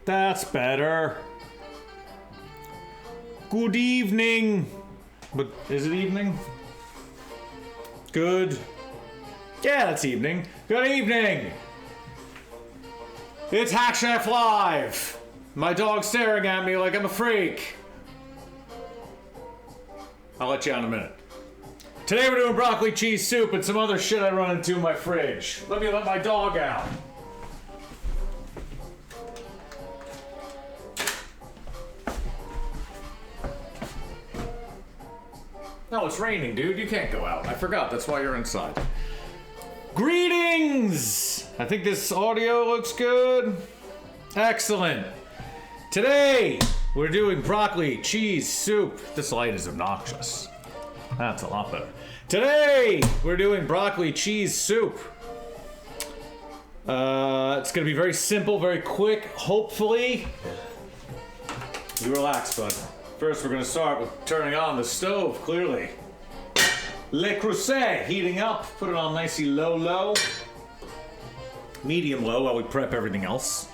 That's better. Good evening. But is it evening? Good. Yeah, that's evening. Good evening. It's Hack Chef Live. My dog's staring at me like I'm a freak. I'll let you out in a minute. Today we're doing broccoli cheese soup and some other shit I run into in my fridge. Let me let my dog out. No, it's raining, dude. You can't go out. I forgot. That's why you're inside. Greetings! I think this audio looks good. Excellent. Today, we're doing broccoli cheese soup. This light is obnoxious. That's a lot better. Today, we're doing broccoli cheese soup. It's gonna be very simple, very quick, hopefully. You relax, bud. First, we're gonna start with turning on the stove, clearly. Le Creuset, heating up. Put it on nicely low. Medium low while we prep everything else.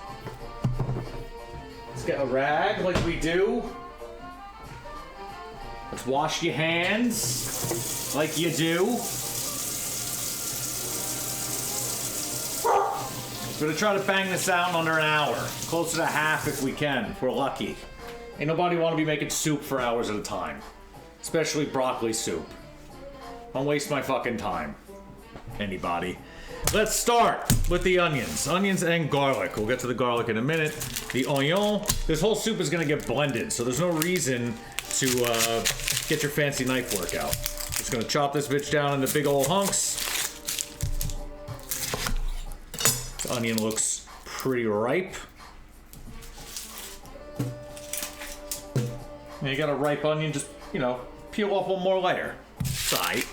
Let's get a rag like we do. Let's wash your hands like you do. We're gonna try to bang this out in under an hour. Closer to half if we can, if we're lucky. Ain't nobody want to be making soup for hours at a time. Especially broccoli soup. Don't waste my fucking time. Anybody. Let's start with the onions. Onions and garlic. We'll get to the garlic in a minute. The onion. This whole soup is gonna get blended, so there's no reason to get your fancy knife work out. Just gonna chop this bitch down into big old hunks. The onion looks pretty ripe. And you got a ripe onion, just, you know, peel off one more layer. It's alright.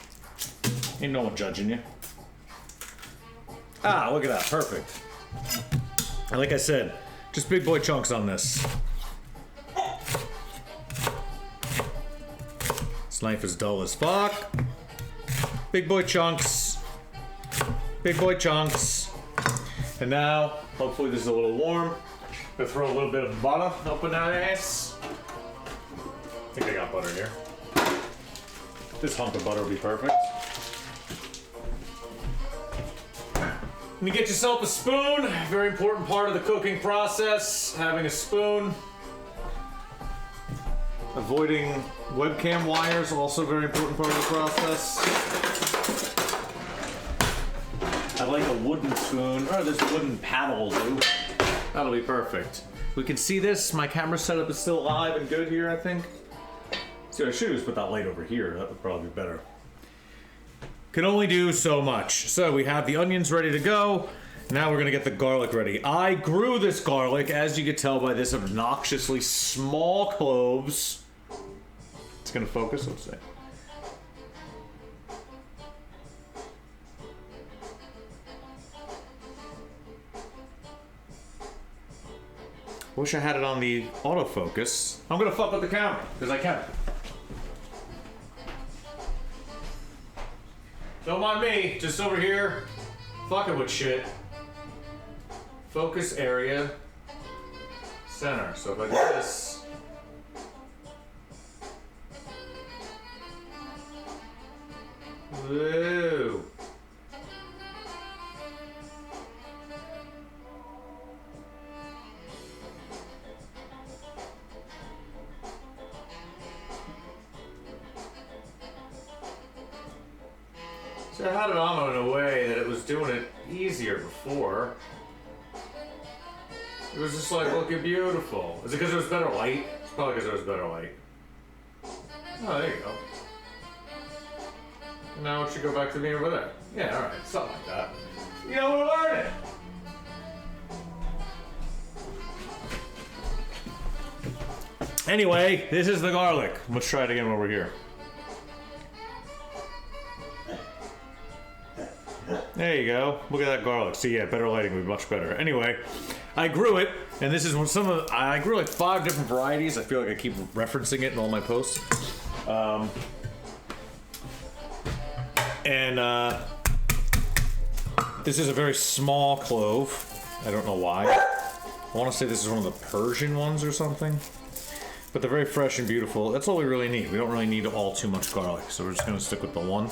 Ain't no one judging you. Ah, look at that, perfect. And like I said, just big boy chunks on this. This knife is dull as fuck. Big boy chunks. Big boy chunks. And now, hopefully this is a little warm. Gonna throw a little bit of butter up in that ass. I think I got butter here. This hunk of butter will be perfect. And you get yourself a spoon. Very important part of the cooking process, having a spoon. Avoiding webcam wires, also very important part of the process. I like a wooden spoon, or this wooden paddle will do. That'll be perfect. We can see this. My camera setup is still alive and good here, I think. See, I should just put that light over here. That would probably be better. Can only do so much. So we have the onions ready to go. Now we're gonna get the garlic ready. I grew this garlic, as you can tell by this obnoxiously small cloves. It's gonna focus, let's see. Wish I had it on the autofocus. I'm gonna fuck with the camera, because I can. Don't mind me, just over here, fucking with shit. Focus area, center. So if I do this, woo. So I had it on in a way that it was doing it easier before. It was just like looking beautiful. Is it because there was better light? It's probably because there was better light. Oh, there you go. Now it should go back to being over there. Yeah, alright, something like that. You know, we're learning! Anyway, this is the garlic. Let's try it again over here. There you go. Look at that garlic. See, yeah, better lighting would be much better. Anyway, I grew it, and this is one. I grew like 5 different varieties. I feel like I keep referencing it in all my posts. This is a very small clove. I don't know why. I want to say this is one of the Persian ones or something. But they're very fresh and beautiful. That's all we really need. We don't really need all too much garlic, so we're just going to stick with the one.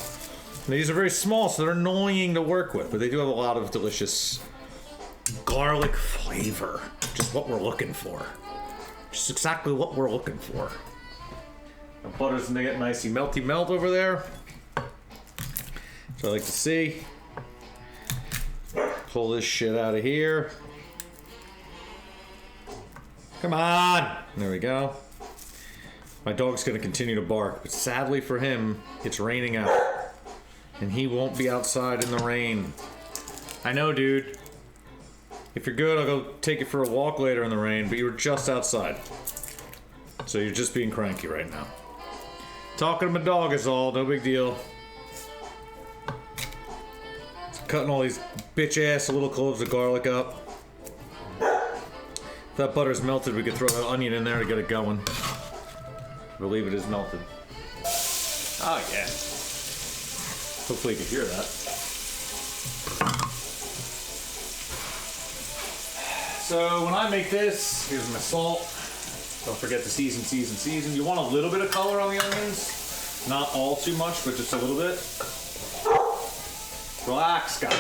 And these are very small, so they're annoying to work with, but they do have a lot of delicious garlic flavor. Just what we're looking for. Just exactly what we're looking for. The butter's gonna get nicey melty melt over there. So I like to see. Pull this shit out of here. Come on! There we go. My dog's gonna continue to bark, but sadly for him, it's raining out. And he won't be outside in the rain. I know, dude. If you're good, I'll go take you for a walk later in the rain, but you were just outside. So you're just being cranky right now. Talking to my dog is all, no big deal. Cutting all these bitch-ass little cloves of garlic up. If that butter's melted, we could throw an onion in there to get it going. I believe it is melted. Oh, yeah. Hopefully you can hear that. So when I make this, here's my salt. Don't forget to season, season, season. You want a little bit of color on the onions. Not all too much, but just a little bit. Relax, guys.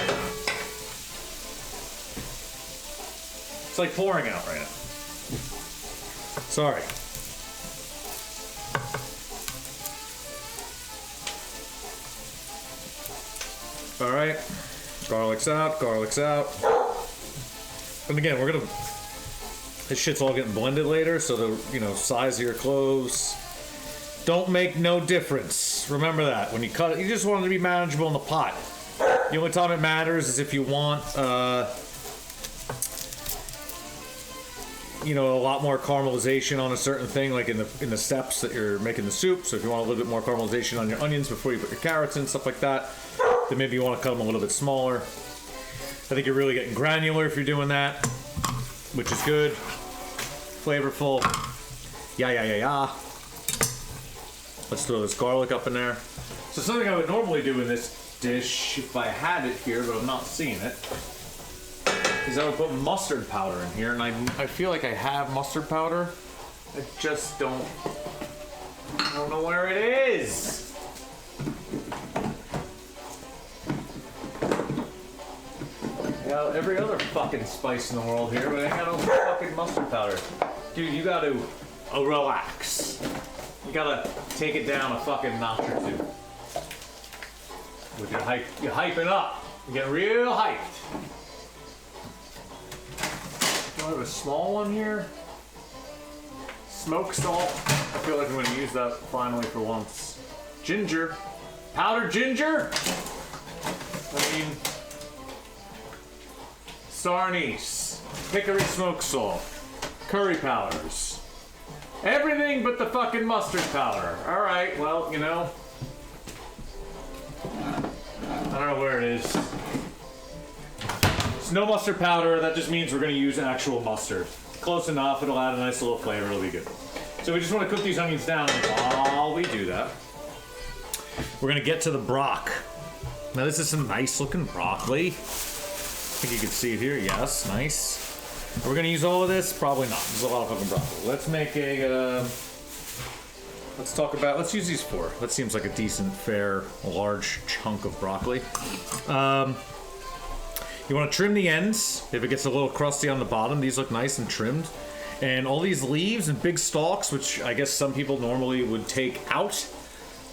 It's like pouring out right now. Sorry. All right, garlic's out, garlic's out. And again, we're gonna, this shit's all getting blended later, so the, you know, size of your cloves don't make no difference. Remember that, when you cut it, you just want it to be manageable in the pot. The only time it matters is if you want, you know, a lot more caramelization on a certain thing, like in the steps that you're making the soup. So if you want a little bit more caramelization on your onions before you put your carrots in, stuff like that, then maybe you want to cut them a little bit smaller. I think you're really getting granular if you're doing that, which is good. Flavorful. Yeah. Let's throw this garlic up in there. So something I would normally do in this dish, if I had it here, but I'm not seeing it, is I would put mustard powder in here, and I feel like I have mustard powder. I just don't know where it is. I got every other fucking spice in the world here, but I ain't got no fucking mustard powder. Dude, you gotta relax. You gotta take it down a fucking notch or two. With your hype, you're hyping up. You get real hyped. Do I have a small one here? Smoke salt. I feel like I'm gonna use that finally for once. Ginger. Powdered ginger? I mean, star anise, hickory smoke salt, curry powders. Everything but the fucking mustard powder. Alright, well, you know. I don't know where it is. It's no mustard powder, that just means we're gonna use actual mustard. Close enough, it'll add a nice little flavor, it'll be good. So we just wanna cook these onions down, and while we do that, we're gonna get to the brock. Now this is some nice looking broccoli. I think you can see it here, yes, nice. We're gonna use all of this? Probably not, there's a lot of fucking broccoli. Let's make a, let's use these four. That seems like a decent, fair, large chunk of broccoli. You want to trim the ends. If it gets a little crusty on the bottom, these look nice and trimmed. And all these leaves and big stalks, which I guess some people normally would take out,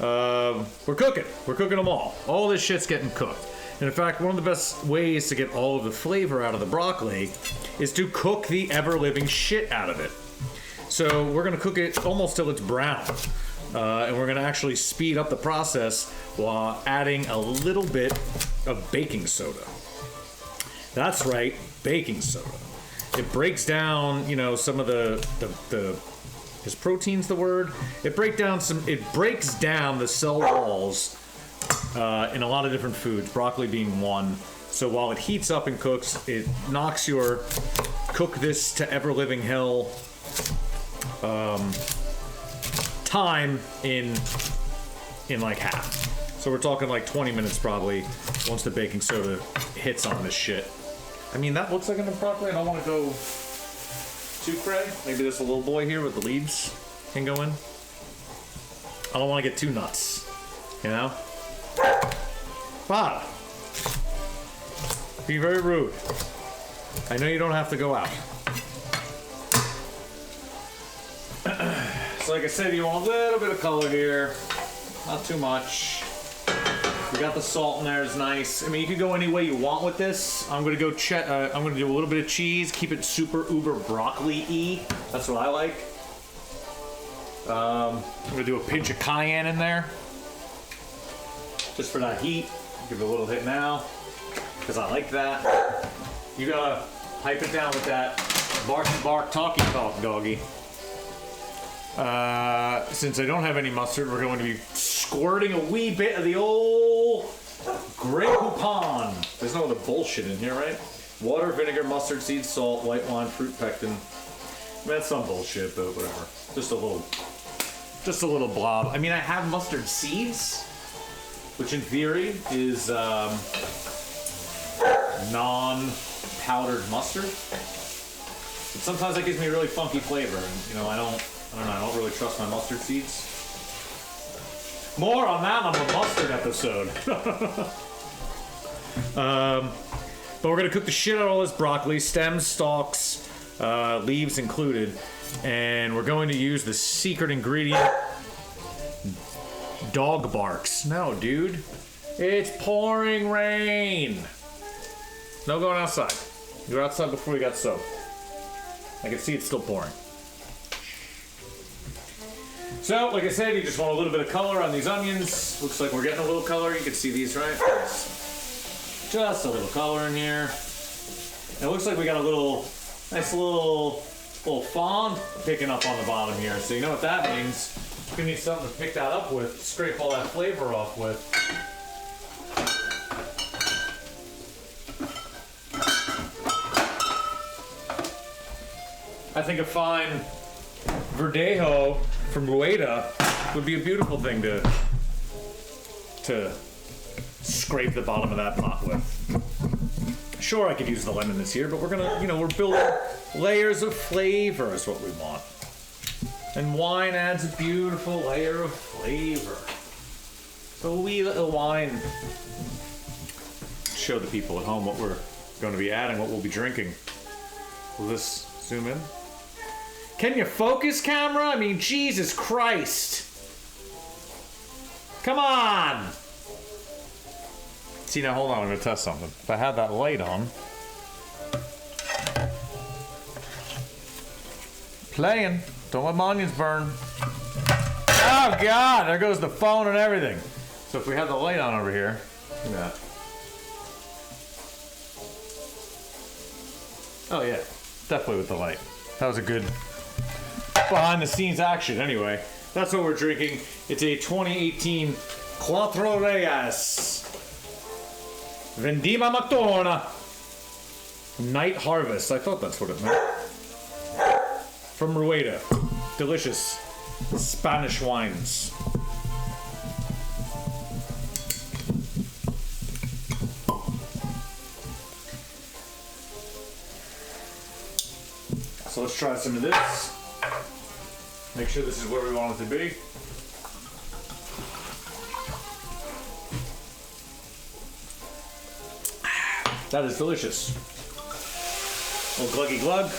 we're cooking. We're cooking them all. All this shit's getting cooked. And in fact, one of the best ways to get all of the flavor out of the broccoli is to cook the ever-living shit out of it. So we're gonna cook it almost till it's brown. And we're gonna actually speed up the process while adding a little bit of baking soda. That's right, baking soda. It breaks down, you know, some of the is protein's the word? It breaks down the cell walls in a lot of different foods, broccoli being one. So while it heats up and cooks, it knocks your cook this to ever living hell time in like half. So we're talking like 20 minutes probably once the baking soda hits on this shit. I mean, that looks like enough broccoli. I don't want to go too cray. Maybe this little boy here with the leaves can go in. I don't want to get too nuts, you know? But be very rude. I know you don't have to go out. So like I said, you want a little bit of color here. Not too much. We got the salt in there, it's nice. I mean, you can go any way you want with this. I'm gonna go I'm gonna do a little bit of cheese, keep it super uber broccoli-y. That's what I like. I'm gonna do a pinch of cayenne in there. Just for that heat. Give it a little hit now, because I like that. You gotta hype it down with that bark, talky talk, doggy. Since I don't have any mustard, we're going to be squirting a wee bit of the old Grey Poupon. There's no other bullshit in here, right? Water, vinegar, mustard seeds, salt, white wine, fruit pectin. I mean, that's some bullshit, but whatever. Just a little blob. I mean, I have mustard seeds, which in theory is non-powdered mustard. But sometimes that gives me a really funky flavor, and you know, I don't really trust my mustard seeds. More on that on the mustard episode. But we're gonna cook the shit out of all this broccoli, stems, stalks, leaves included, and we're going to use the secret ingredient, dog barks. No, dude, it's pouring rain. No going outside. You were outside before we got soaked. I can see it's still pouring. So, like I said, you just want a little bit of color on these onions. Looks like we're getting a little color. You can see these, right? Just a little color in here. And it looks like we got a nice little fond picking up on the bottom here. So you know what that means. You're gonna need something to pick that up with, scrape all that flavor off with. I think a fine Verdejo from Rueda would be a beautiful thing to scrape the bottom of that pot with. Sure, I could use the lemon this year, but we're gonna, we're building layers of flavor is what we want. And wine adds a beautiful layer of flavor. So a wee little wine. Show the people at home what we're going to be adding, what we'll be drinking. Will this zoom in? Can you focus, camera? I mean, Jesus Christ. Come on. See, now hold on, I'm going to test something. If I had that light on. Playing. Don't let my onions burn. Oh, God. There goes the phone and everything. So if we had the light on over here. Look at that. Oh, yeah. Definitely with the light. That was a good behind the scenes action. Anyway, that's what we're drinking. It's a 2018 Cuatro Reyes Vendima Nocturna Night Harvest. I thought that's what it meant. From Rueda. Delicious Spanish wines. So let's try some of this. Make sure this is where we want it to be. That is delicious. A little gluggy glug.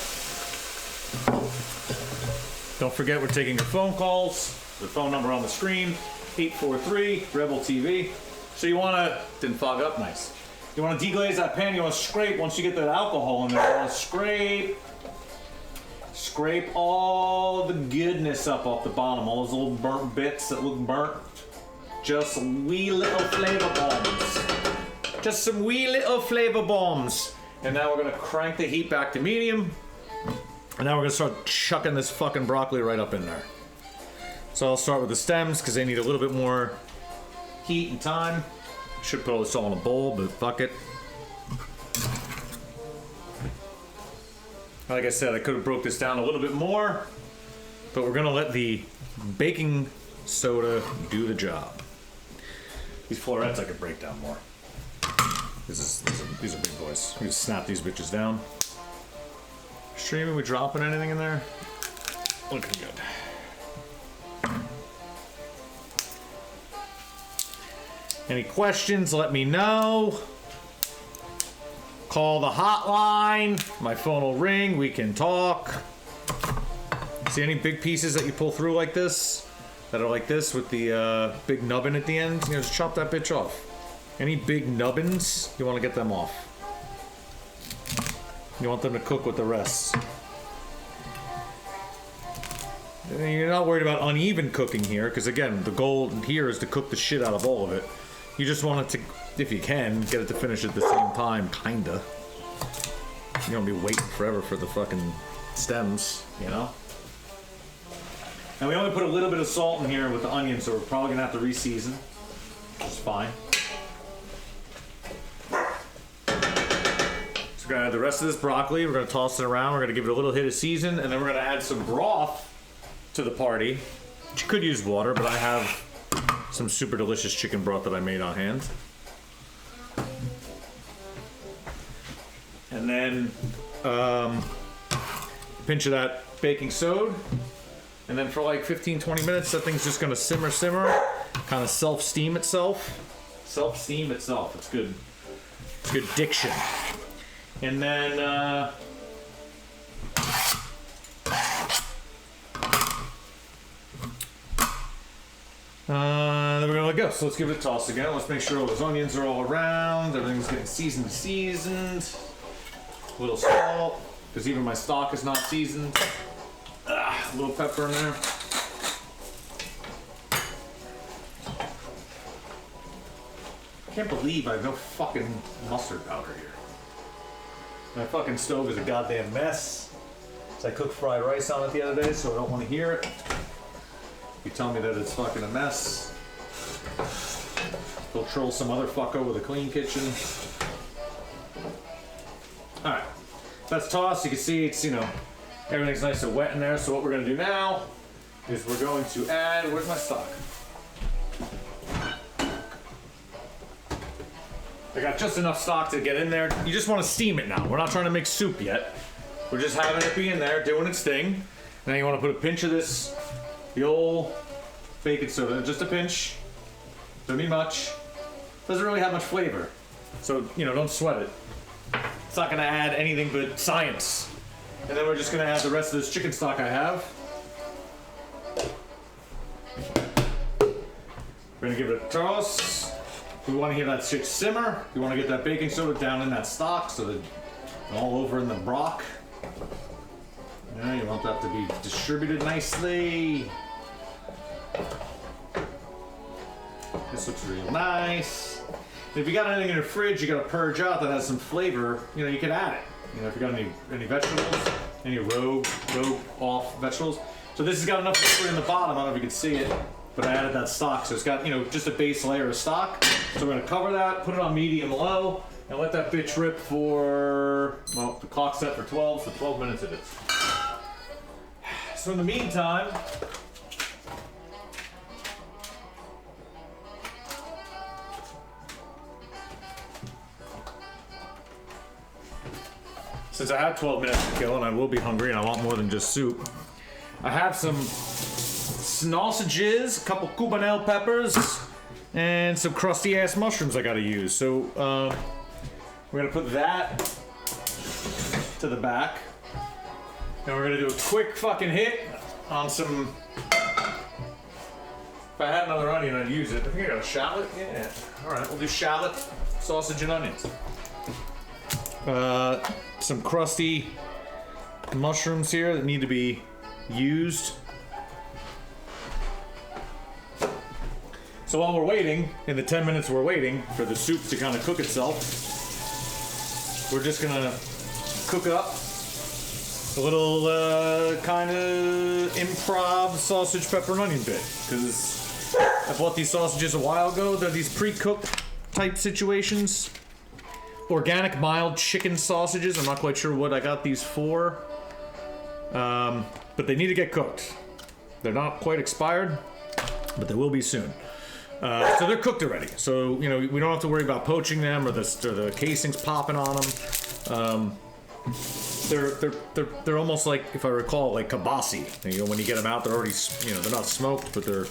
Don't forget we're taking your phone calls. The phone number on the screen, 843 Rebel TV. So you wanna, didn't fog up, nice. You wanna deglaze that pan, you wanna scrape, once you get that alcohol in there, you wanna scrape all the goodness up off the bottom, all those little burnt bits that look burnt. Just wee little flavor bombs. Just some wee little flavor bombs. And now we're gonna crank the heat back to medium. And now we're gonna start chucking this fucking broccoli right up in there. So I'll start with the stems because they need a little bit more heat and time. Should put all this all in a bowl, but fuck it. Like I said, I could have broke this down a little bit more, but we're gonna let the baking soda do the job. These florets I could break down more. These are big boys. We just snap these bitches down. Streaming, we dropping anything in there? Looking good. Any questions, let me know. Call the hotline. My phone will ring. We can talk. See any big pieces that you pull through like this? That are like this with the big nubbin at the end? Just chop that bitch off. Any big nubbins, you want to get them off. You want them to cook with the rest. And you're not worried about uneven cooking here, because again, the goal here is to cook the shit out of all of it. You just want it to, if you can, get it to finish at the same time, kinda. You don't be waiting forever for the fucking stems, you know? And we only put a little bit of salt in here with the onions, so we're probably gonna have to re-season, which is fine. We're gonna add the rest of this broccoli, we're gonna toss it around, we're gonna give it a little hit of season, and then we're gonna add some broth to the party. You could use water, but I have some super delicious chicken broth that I made on hand. And then pinch of that baking soda. And then for like 15-20 minutes, that thing's just gonna simmer, kind of self-steam itself. Self-steam itself, it's good. It's good diction. And then, then we're gonna let go. So let's give it a toss again. Let's make sure all those onions are all around. Everything's getting seasoned. A little salt, because even my stock is not seasoned. A little pepper in there. I can't believe I have no fucking mustard powder here. My fucking stove is a goddamn mess. So I cooked fried rice on it the other day, so I don't want to hear it. You tell me that it's fucking a mess. They'll troll some other fucker with a clean kitchen. Alright. That's tossed. You can see it's, everything's nice and wet in there. So what we're going to do now is we're going to add, where's my stock? I got just enough stock to get in there. You just want to steam it now. We're not trying to make soup yet. We're just having it be in there, doing its thing. Now you want to put a pinch of this, the old baking soda, just a pinch. Don't need much. Doesn't really have much flavor. So, you know, don't sweat it. It's not gonna add anything but science. And then we're just gonna add the rest of this chicken stock I have. We're gonna give it a toss. We wanna hear that shit simmer. You wanna get that baking soda down in that stock so that it's all over in the broth. Yeah, you want that to be distributed nicely. This looks real nice. If you got anything in your fridge you gotta purge out that has some flavor, you know, you can add it. You know, if you got any vegetables, any rogue off vegetables. So this has got enough liquid in the bottom, I don't know if you can see it, but I added that stock, so it's got, you know, just a base layer of stock. So we're gonna cover that, put it on medium low, and let that bitch rip for, well, the clock's set for 12, so 12 minutes it is. So in the meantime, since I have 12 minutes to kill and I will be hungry and I want more than just soup, I have some sausages, a couple cubanelle peppers, and some crusty ass mushrooms I gotta use. So we're gonna put that to the back. And we're gonna do a quick fucking hit on some. If I had another onion, I'd use it. I think I got a shallot. Yeah. Alright, we'll do shallot, sausage, and onions. Some crusty mushrooms here that need to be used. So while we're waiting, in the 10 minutes we're waiting for the soup to kind of cook itself, we're just gonna cook up a little kind of improv sausage, pepper, and onion bit. Because I bought these sausages a while ago. They're these pre-cooked type situations. Organic mild chicken sausages. I'm not quite sure what I got these for. But they need to get cooked. They're not quite expired, but they will be soon. So they're cooked already. So, you know, we don't have to worry about poaching them or the casings popping on them. They're almost like, if I recall, like kibasi. You know, when you get them out, they're already, you know, they're not smoked, but they're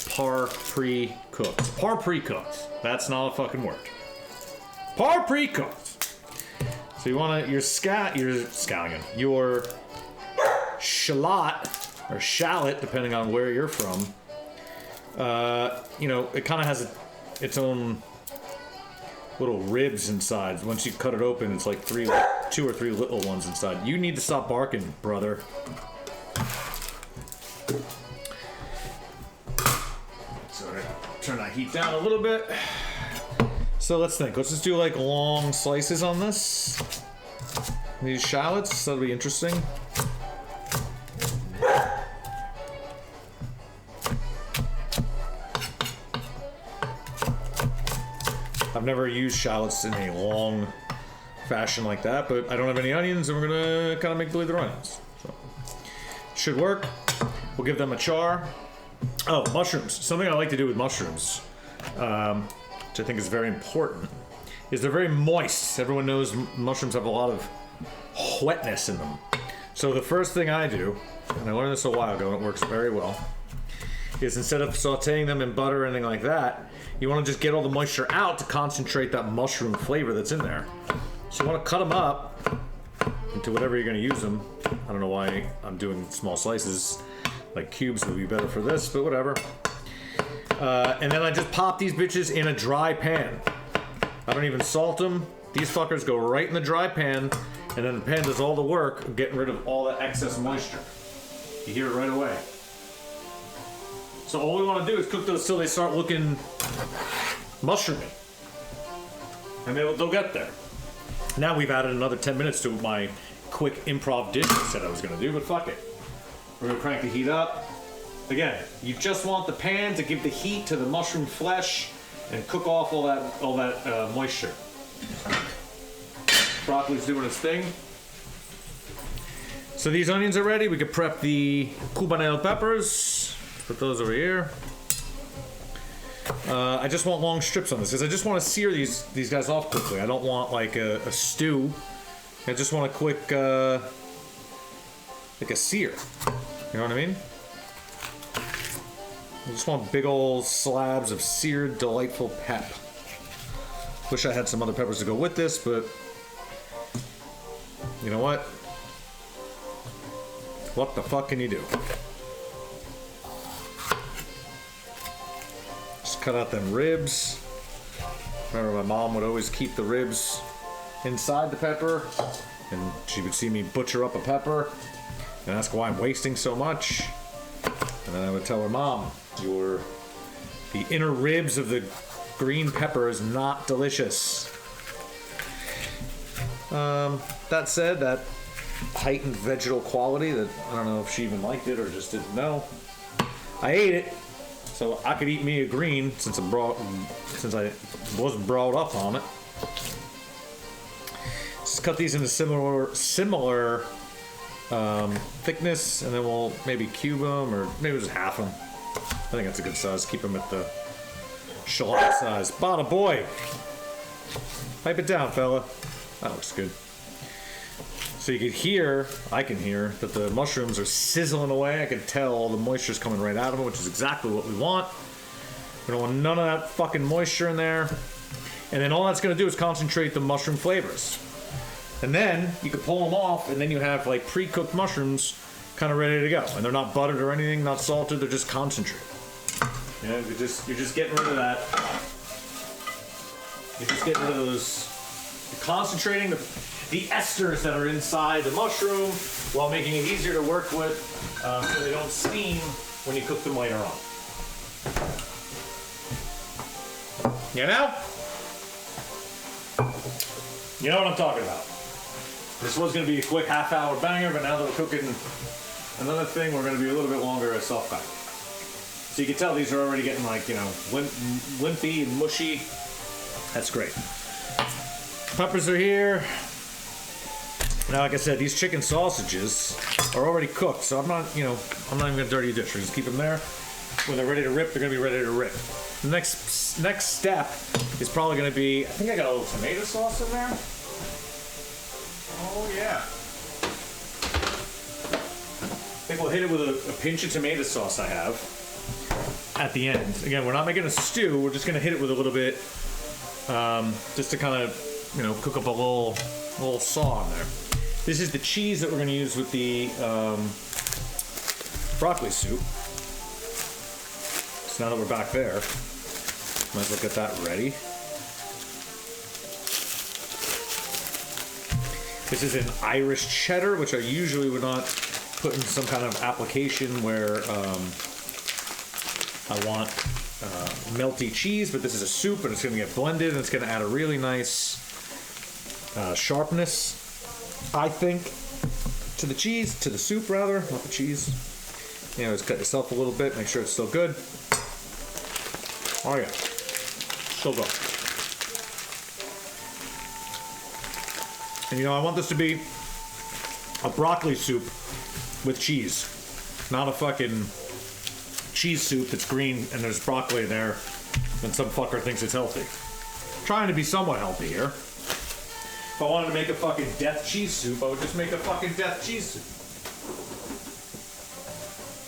par pre-cooked. Par pre-cooked. That's not a fucking word. Par pre-cooked. So you want your scallion, your shallot or shallot, depending on where you're from. You know, it kind of has its own little ribs inside. Once you cut it open, it's like 2 or 3 little ones inside. You need to stop barking, brother. So turn that heat down a little bit. So let's think. Let's just do like long slices on this. These shallots, that'll be interesting. I've never used shallots in a long fashion like that, but I don't have any onions, and we're gonna kind of make believe they're onions. So, should work. We'll give them a char. Oh, mushrooms. Something I like to do with mushrooms, which I think is very important, is they're very moist. Everyone knows mushrooms have a lot of wetness in them. So the first thing I do, and I learned this a while ago, and it works very well, is instead of sauteing them in butter or anything like that, you want to just get all the moisture out to concentrate that mushroom flavor that's in there. So you want to cut them up into whatever you're going to use them. I don't know why I'm doing small slices. Like cubes would be better for this, but whatever. And then I just pop these bitches in a dry pan. I don't even salt them. These fuckers go right in the dry pan, and then the pan does all the work of getting rid of all that excess moisture. You hear it right away. So all we want to do is cook those till they start looking mushroomy. And they'll get there. Now we've added another 10 minutes to my quick improv dish I said I was going to do, but fuck it. We're going to crank the heat up. Again, you just want the pan to give the heat to the mushroom flesh and cook off all that moisture. Broccoli's doing its thing. So these onions are ready. We could prep the Cubanelle peppers. Put those over here. I just want long strips on this because I just want to sear these guys off quickly. I don't want like a stew. I just want a quick like a sear. You know what I mean? I just want big old slabs of seared, delightful pep. Wish I had some other peppers to go with this, but you know what? What the fuck can you do? Just cut out them ribs. Remember, my mom would always keep the ribs inside the pepper, and she would see me butcher up a pepper and ask why I'm wasting so much. And then I would tell her, Mom, the inner ribs of the green pepper is not delicious. That said, that heightened vegetal quality that I don't know if she even liked it or just didn't know. I ate it, so I could eat me a green since I wasn't brought up on it. Just cut these into similar thickness, and then we'll maybe cube them, or maybe just half them. I think that's a good size. Keep them at the shallot size. Bada boy! Pipe it down, fella. That looks good. So you can hear, I can hear, that the mushrooms are sizzling away. I can tell all the moisture's coming right out of them, which is exactly what we want. We don't want none of that fucking moisture in there. And then all that's gonna do is concentrate the mushroom flavors. And then you can pull them off, and then you have like pre-cooked mushrooms kind of ready to go. And they're not buttered or anything, not salted, they're just concentrated. You know, you're just getting rid of that. You're just getting rid of those, you're concentrating the esters that are inside the mushroom while making it easier to work with so they don't steam when you cook them later on. You know? You know what I'm talking about. This was going to be a quick half-hour banger, but now that we're cooking another thing, we're going to be a little bit longer at soft pack. So you can tell these are already getting like, you know, limpy and mushy. That's great. Peppers are here. Now, like I said, these chicken sausages are already cooked, so I'm not even going to dirty a dish. We're just keep them there. When they're ready to rip, they're going to be ready to rip. The next step is probably going to be, I think I got a little tomato sauce in there. Oh, yeah. I think we'll hit it with a pinch of tomato sauce I have at the end. Again, we're not making a stew. We're just going to hit it with a little bit, just to kind of, you know, cook up a little saw in there. This is the cheese that we're going to use with the broccoli soup. So now that we're back there, might as well get that ready. This is an Irish cheddar, which I usually would not put in some kind of application where I want melty cheese, but this is a soup and it's going to get blended and it's going to add a really nice sharpness, I think, to the cheese, to the soup rather, not the cheese. You know, just cut yourself a little bit, make sure it's still good. Oh yeah, still good. And you know, I want this to be a broccoli soup with cheese, not a fucking cheese soup that's green and there's broccoli there and some fucker thinks it's healthy. I'm trying to be somewhat healthy here. If I wanted to make a fucking death cheese soup, I would just make a fucking death cheese soup.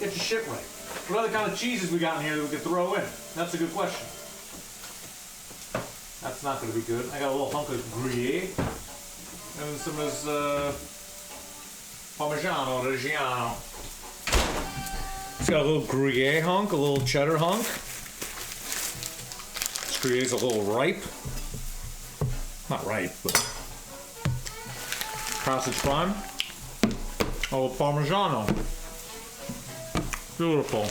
Get your shit right. What other kind of cheeses we got in here that we could throw in? That's a good question. That's not going to be good. I got a little hunk of Gruyere. And some of this Parmigiano Reggiano. It's got a little Gruyere hunk, a little cheddar hunk. This Gruyere's a little ripe. Not ripe, but passage prime. A little Parmigiano. Beautiful.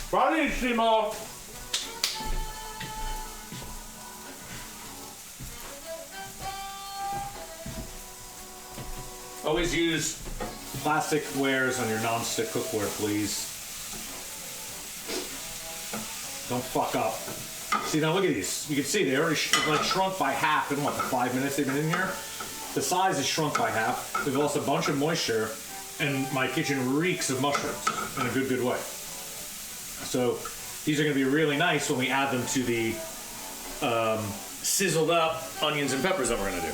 Bravissimo! Always use plastic wares on your non-stick cookware, please. Don't fuck up. See, now look at these. You can see they already like shrunk by half in what, the 5 minutes they've been in here? The size is shrunk by half. We've lost a bunch of moisture, and my kitchen reeks of mushrooms in a good way. So these are going to be really nice when we add them to the sizzled up onions and peppers that we're going to do.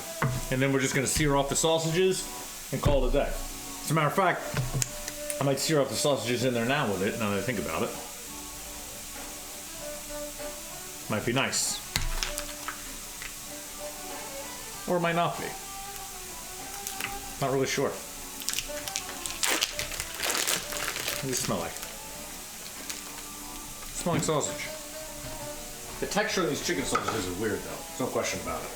And then we're just going to sear off the sausages and call it a day. As a matter of fact, I might sear off the sausages in there now with it, now that I think about it. Might be nice. Or it might not be. Not really sure. What does it smell like? Smelling sausage. The texture of these chicken sausages is weird though. There's no question about it.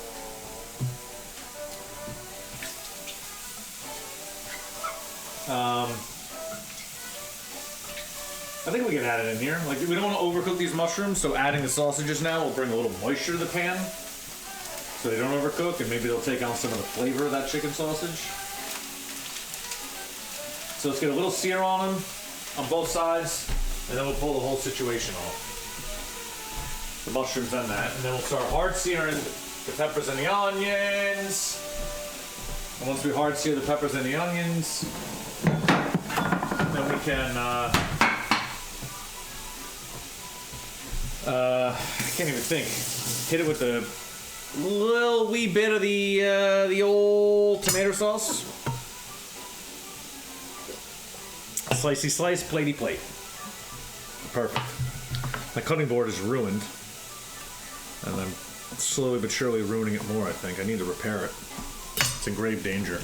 I think we can add it in here. Like, we don't want to overcook these mushrooms, so adding the sausages now will bring a little moisture to the pan, so they don't overcook, and maybe they'll take on some of the flavor of that chicken sausage. So let's get a little sear on them, on both sides, and then we'll pull the whole situation off. The mushrooms and that, and then we'll start hard searing the peppers and the onions. And once we hard sear the peppers and the onions, then we can, I can't even think. Hit it with a little wee bit of the old tomato sauce. Slicey slice, platey plate. Perfect. My cutting board is ruined, and I'm slowly but surely ruining it more, I think. I need to repair it. It's in grave danger.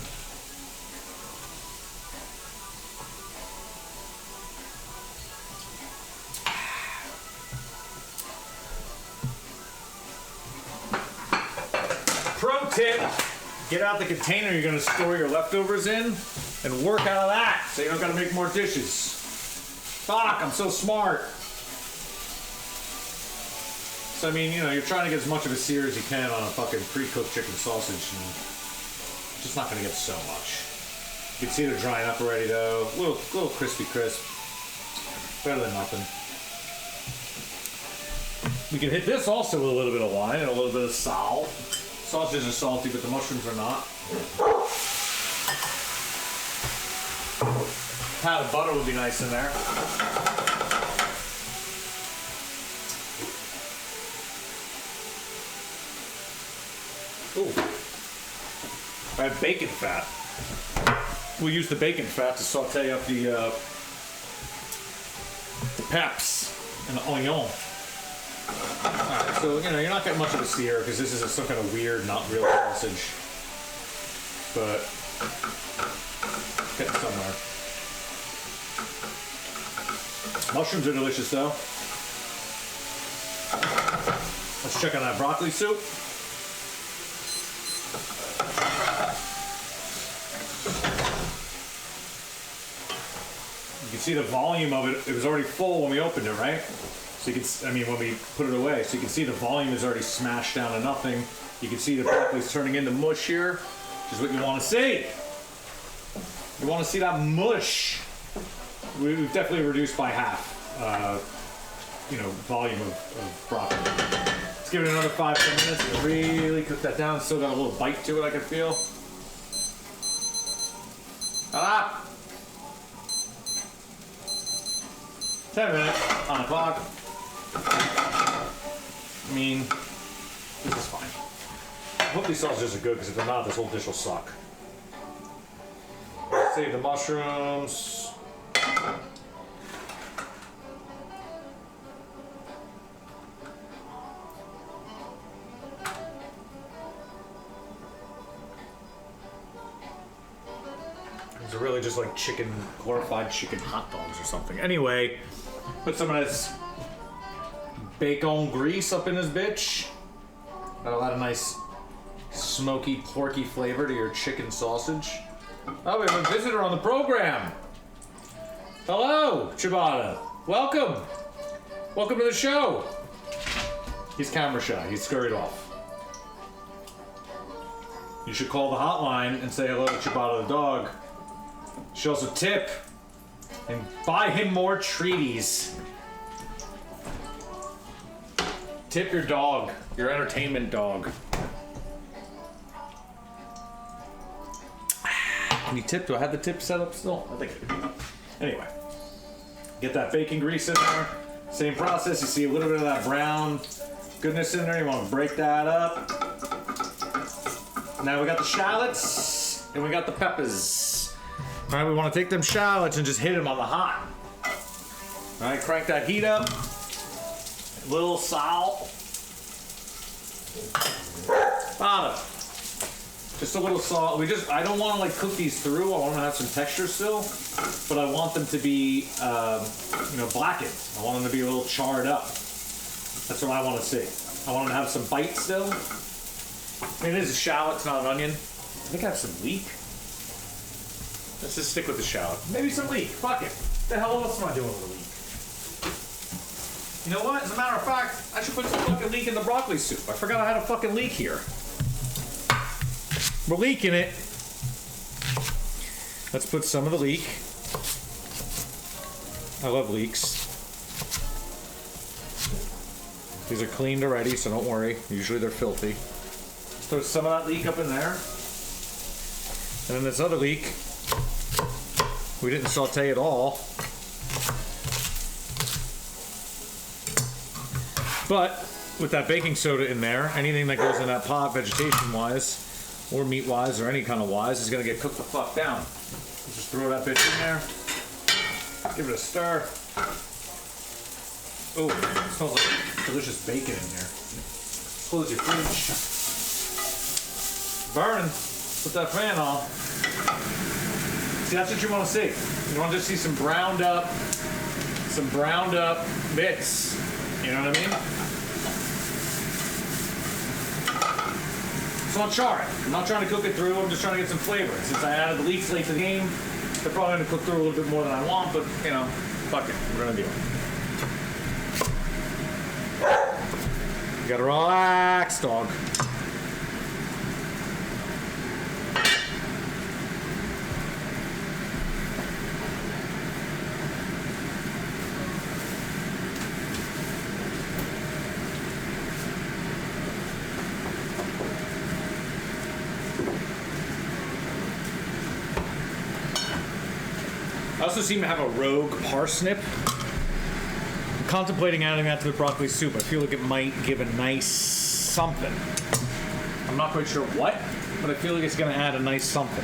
Pro tip, get out the container you're gonna store your leftovers in and work out of that so you don't gotta make more dishes. Fuck, I'm so smart. So I mean, you know, you're trying to get as much of a sear as you can on a fucking pre-cooked chicken sausage, and it's just not gonna get so much. You can see they're drying up already though. A little crispy crisp. Better than nothing. We can hit this also with a little bit of wine and a little bit of salt. Sausages are salty, but the mushrooms are not. Pat of butter would be nice in there. Ooh. I have bacon fat. We'll use the bacon fat to saute up the peps and the onion. Alright, so you know, you're not getting much of a sear because this is some kind of weird, not real sausage. But getting somewhere. Mushrooms are delicious though. Let's check on that broccoli soup. You can see the volume of it. It was already full when we opened it, right? So you can, I mean, when we put it away, so you can see the volume is already smashed down to nothing. You can see the broccoli's turning into mush here, which is what you want to see. You want to see that mush. We've definitely reduced by half, you know, volume of broccoli. Let's give it another 5-10 minutes and really cook that down. Still got a little bite to it, I can feel. Ah! 10 minutes on the clock. I mean, this is fine. I hope these sausages are good, because if they're not, this whole dish will suck. Save the mushrooms. These are really just like chicken, glorified chicken hot dogs or something. Anyway, put some of this bacon grease up in this bitch. That'll add a nice smoky, porky flavor to your chicken sausage. Oh, we have a visitor on the program. Hello, Ciabatta. Welcome. Welcome to the show. He's camera shy. He's scurried off. You should call the hotline and say hello to Ciabatta the dog. Should also tip and buy him more treaties. Tip your dog, your entertainment dog. Can you tip? Do I have the tip set up still? I think I do. Anyway, get that bacon grease in there. Same process. You see a little bit of that brown goodness in there. You want to break that up. Now we got the shallots and we got the peppers. All right, we want to take them shallots and just hit them on the hot. All right, crank that heat up. A little salt. Bottom. Just a little salt. I don't want to like cook these through. I want them to have some texture still, but I want them to be, blackened. I want them to be a little charred up. That's what I want to see. I want them to have some bite still. I mean, it is a shallot, it's not an onion. I think I have some leek. Let's just stick with the shallot. Maybe some leek. Fuck it. What the hell else am I doing with the leek? You know what? As a matter of fact, I should put some fucking leek in the broccoli soup. I forgot I had a fucking leek here. We're leaking it. Let's put some of the leek. I love leeks. These are cleaned already, so don't worry. Usually they're filthy. Throw some of that leek up in there. And then this other leek, we didn't saute at all. But with that baking soda in there, anything that goes in that pot, vegetation-wise, or meat-wise, or any kind of wise, is gonna get cooked the fuck down. Just throw that bitch in there. Give it a stir. Oh, it smells like delicious bacon in here. Close your fridge. Burn. Put that fan on. See, that's what you want to see. You want to just see some browned up bits. You know what I mean? So I'll char it. I'm not trying to cook it through. I'm just trying to get some flavor. Since I added the leeks late to the game, they're probably going to cook through a little bit more than I want. But you know, fuck it. We're gonna do it. You gotta relax, dog. I also seem to have a rogue parsnip. I'm contemplating adding that to the broccoli soup. I feel like it might give a nice something. I'm not quite sure what, but I feel like it's going to add a nice something.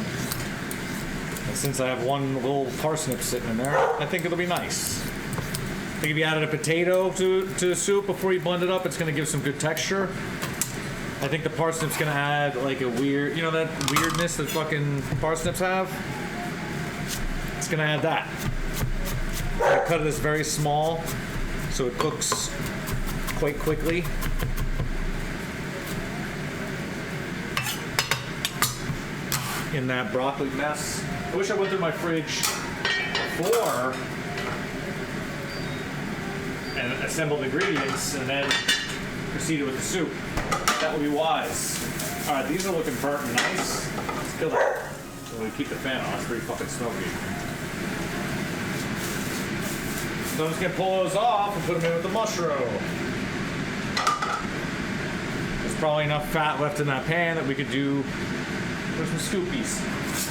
And since I have one little parsnip sitting in there, I think it'll be nice. I think if you added a potato to the soup before you blend it up, it's going to give some good texture. I think the parsnip's going to add like a weird, that weirdness that fucking parsnips have? It's gonna add that. I cut this very small so it cooks quite quickly. In that broccoli mess. I wish I went through my fridge before and assembled ingredients and then proceeded with the soup. That would be wise. Alright, these are looking burnt and nice. Let's kill it. So we keep the fan on, it's pretty fucking smoky. So I'm just gonna pull those off and put them in with the mushroom. There's probably enough fat left in that pan that we could do for some scoopies.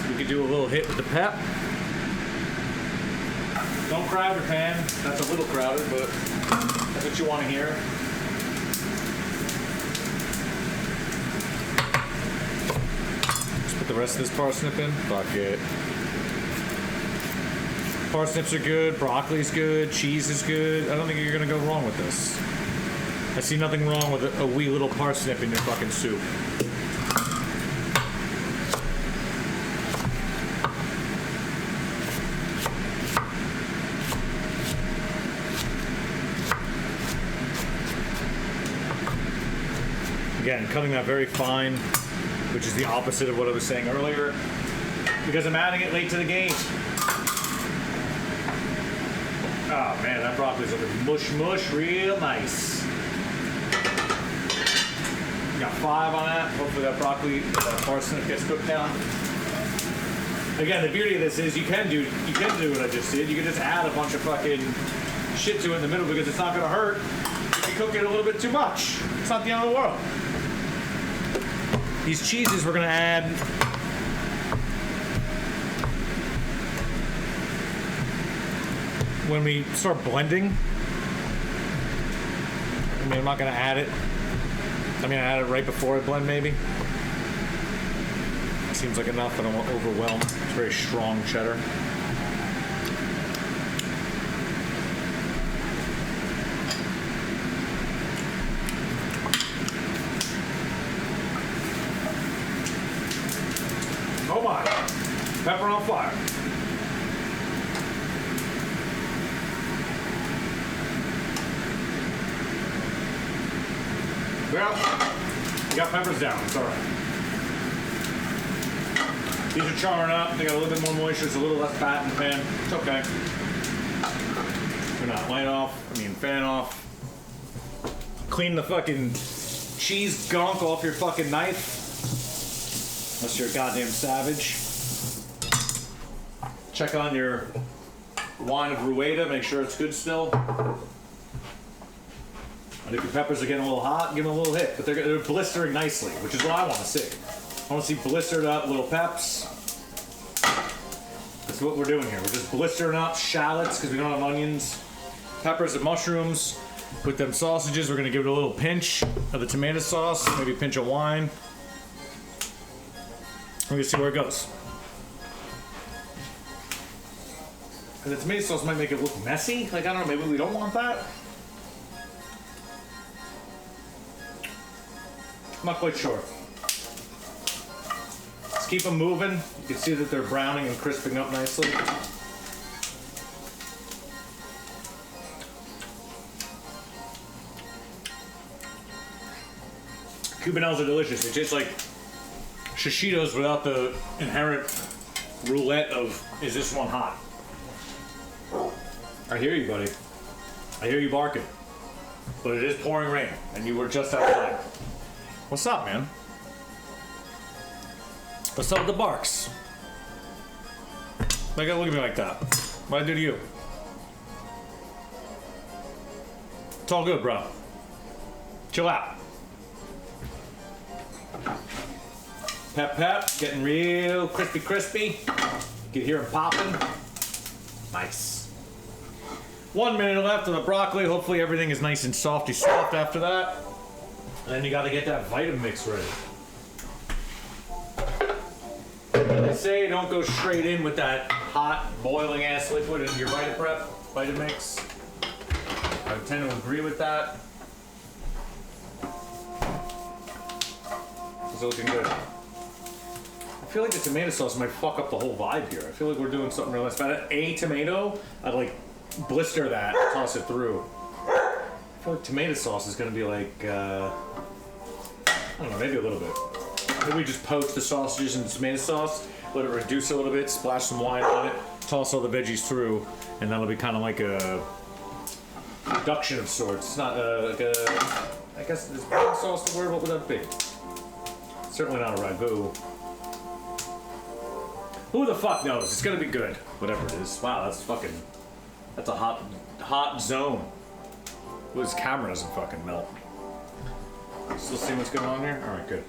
We could do a little hit with the pep. Don't crowd your pan. That's a little crowded, but that's what you want to hear. Just put the rest of this parsnip in. Fuck it. Parsnips are good, broccoli's good, cheese is good. I don't think you're gonna go wrong with this. I see nothing wrong with a wee little parsnip in your fucking soup. Again, cutting that very fine, which is the opposite of what I was saying earlier, because I'm adding it late to the game. Oh man, that broccoli's looking mush, real nice. Got 5 on that. Hopefully that broccoli, that parsnip gets cooked down. Again, the beauty of this is you can do what I just did. You can just add a bunch of fucking shit to it in the middle because it's not gonna hurt if you cook it a little bit too much. It's not the end of the world. These cheeses we're gonna add when we start blending, I mean, I'm not gonna add it. I mean, I add it right before I blend, maybe. Seems like enough. I don't want to overwhelm. It's very strong cheddar. Oh my! Pepper on fire. Well, you got peppers down. It's all right. These are charring up. They got a little bit more moisture. There's a little less fat in the pan. It's okay. We're not light off. I mean, fan off. Clean the fucking cheese gunk off your fucking knife. Unless you're a goddamn savage. Check on your wine of Rueda. Make sure it's good still. And if your peppers are getting a little hot, give them a little hit. But they're blistering nicely, which is what I want to see. I want to see blistered up little peps. That's what we're doing here. We're just blistering up shallots because we don't have onions. Peppers and mushrooms. With them sausages, we're going to give it a little pinch of the tomato sauce, maybe a pinch of wine. We're going to see where it goes. And the tomato sauce might make it look messy. Like, I don't know, maybe we don't want that. I'm not quite sure. Let's keep them moving. You can see that they're browning and crisping up nicely. Cubanelles are delicious. They taste like shishitos without the inherent roulette of, is this one hot? I hear you, buddy. I hear you barking. But it is pouring rain, and you were just outside. What's up, man? What's up with the barks? Why you gotta look at me like that? What'd I do to you? It's all good, bro. Chill out. Pep pep, getting real crispy. You can hear it popping. Nice. 1 minute left on the broccoli. Hopefully everything is nice and softy soft after that. And then you gotta get that Vitamix ready. They say don't go straight in with that hot, boiling ass liquid into your Vitamix. I tend to agree with that. It's looking good. I feel like the tomato sauce might fuck up the whole vibe here. I feel like we're doing something real nice. If I had a tomato, I'd like blister that, toss it through. I feel like tomato sauce is gonna be like, I don't know, maybe a little bit. Maybe we just poach the sausages in the tomato sauce, let it reduce a little bit, splash some wine on it, toss all the veggies through, and that'll be kind of like a reduction of sorts. It's not like a, I guess is brown sauce the word? What would that be? Certainly not a ragu. Who the fuck knows? It's gonna be good. Whatever it is. Wow, that's a hot zone. This camera doesn't fucking melt. Still see what's going on here? Alright, good.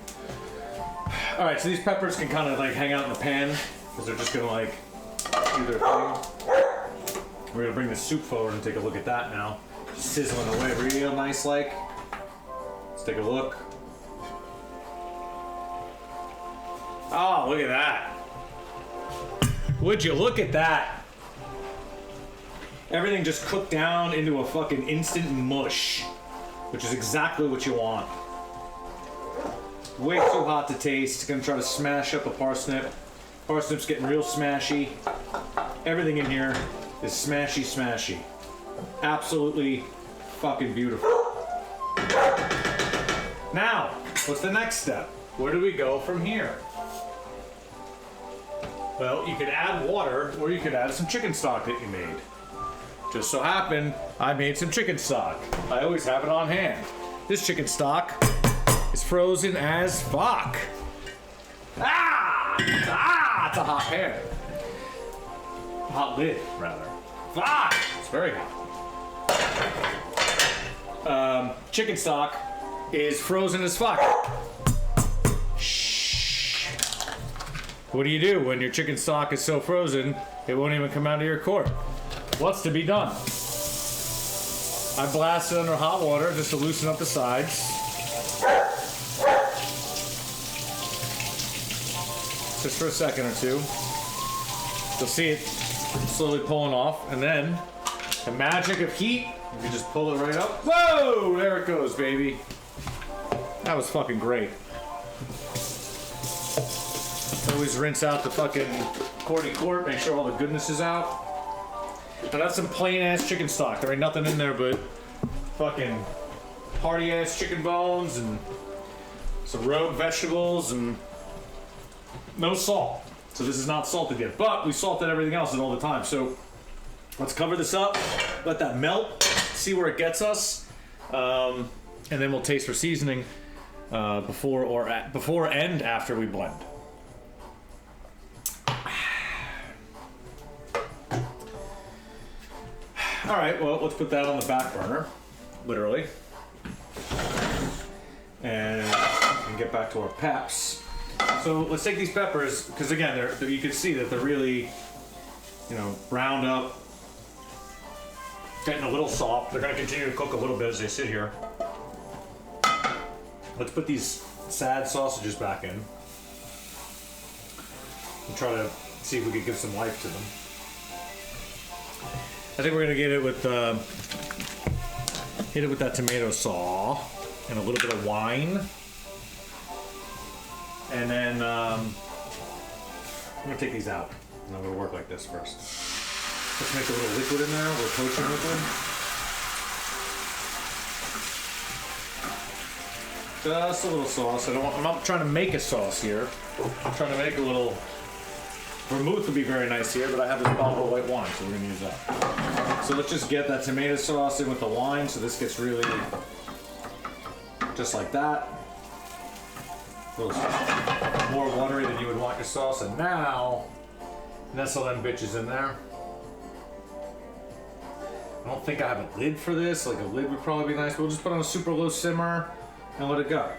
Alright, so these peppers can kind of like hang out in the pan because they're just gonna like do their thing. We're gonna bring the soup forward and take a look at that now. Sizzling away real nice like. Let's take a look. Oh, look at that. Would you look at that? Everything just cooked down into a fucking instant mush, which is exactly what you want. Way too hot to taste. Gonna try to smash up a parsnip. Parsnip's getting real smashy. Everything in here is smashy. Absolutely fucking beautiful. Now, what's the next step? Where do we go from here? Well, you could add water, or you could add some chicken stock that you made. Just so happened, I made some chicken stock. I always have it on hand. This chicken stock is frozen as fuck. It's a hot pan. A hot lid, rather. Fuck! It's very hot. Chicken stock is frozen as fuck. Shh. What do you do when your chicken stock is so frozen, it won't even come out of your quart? what's to be done? I blasted under hot water just to loosen up the sides. Just for a second or two. You'll see it slowly pulling off, and then the magic of heat, you can just pull it right up. Whoa! There it goes, baby. That was fucking great. Always rinse out the fucking Cordy quart, make sure all the goodness is out. And that's some plain ass chicken stock. There ain't nothing in there but fucking hearty ass chicken bones and some rogue vegetables and no salt. So this is not salted yet, but we salted everything else all the time. So let's cover this up, let that melt, see where it gets us, and then we'll taste for seasoning before and after we blend. All right, well, let's put that on the back burner, literally, and get back to our peps. So let's take these peppers, because again, you can see that they're really, browned up, getting a little soft. They're going to continue to cook a little bit as they sit here. Let's put these sad sausages back in and try to see if we can give some life to them. I think we're gonna get it with hit it with that tomato sauce and a little bit of wine, and then I'm gonna take these out and I'm gonna work like this first. Let's make a little liquid in there, a little poaching liquid. Just a little sauce. I'm not trying to make a sauce here. I'm trying to make a little. Vermouth would be very nice here, but I have this bottle of white wine, so we're gonna use that. So let's just get that tomato sauce in with the wine, so this gets really just like that. A little more watery than you would want your sauce, and now nestle them bitches in there. I don't think I have a lid for this. Like a lid would probably be nice, but we'll just put on a super low simmer and let it go.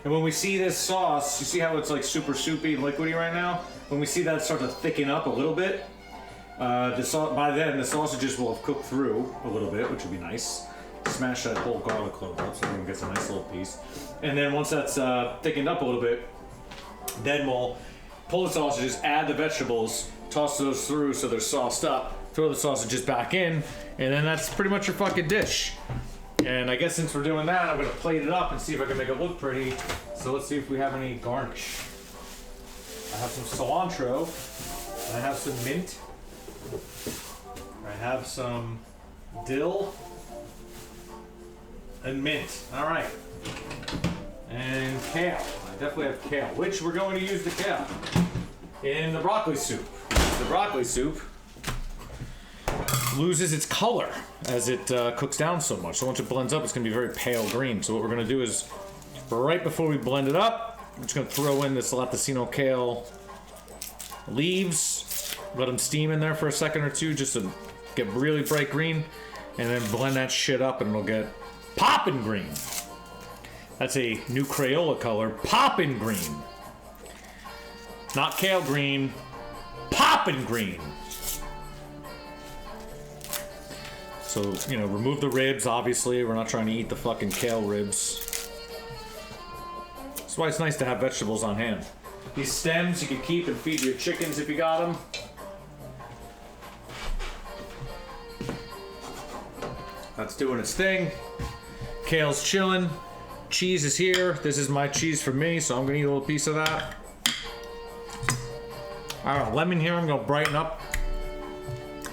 And when we see this sauce, you see how it's like super soupy and liquidy right now? When we see that start to thicken up a little bit, by then the sausages will have cooked through a little bit, which would be nice. Smash that whole garlic clove up so everyone gets a nice little piece. And then once that's thickened up a little bit, then we'll pull the sausages, add the vegetables, toss those through so they're sauced up, throw the sausages back in, and then that's pretty much your fucking dish. And I guess since we're doing that, I'm gonna plate it up and see if I can make it look pretty. So let's see if we have any garnish. I have some cilantro, I have some mint, I have some dill, and mint. All right. And kale. I definitely have kale, which we're going to use the kale in the broccoli soup. The broccoli soup loses its color as it cooks down so much. So once it blends up, it's going to be very pale green. So what we're going to do is, right before we blend it up, I'm just going to throw in this Latticino kale leaves, let them steam in there for a second or two just to get really bright green, and then blend that shit up and it'll get poppin' green. That's a new Crayola color, poppin' green. Not kale green, poppin' green. So, remove the ribs, obviously. We're not trying to eat the fucking kale ribs. That's why it's nice to have vegetables on hand. These stems you can keep and feed your chickens if you got them. That's doing its thing. Kale's chilling. Cheese is here. This is my cheese for me, so I'm gonna eat a little piece of that. I got lemon here. I'm gonna brighten up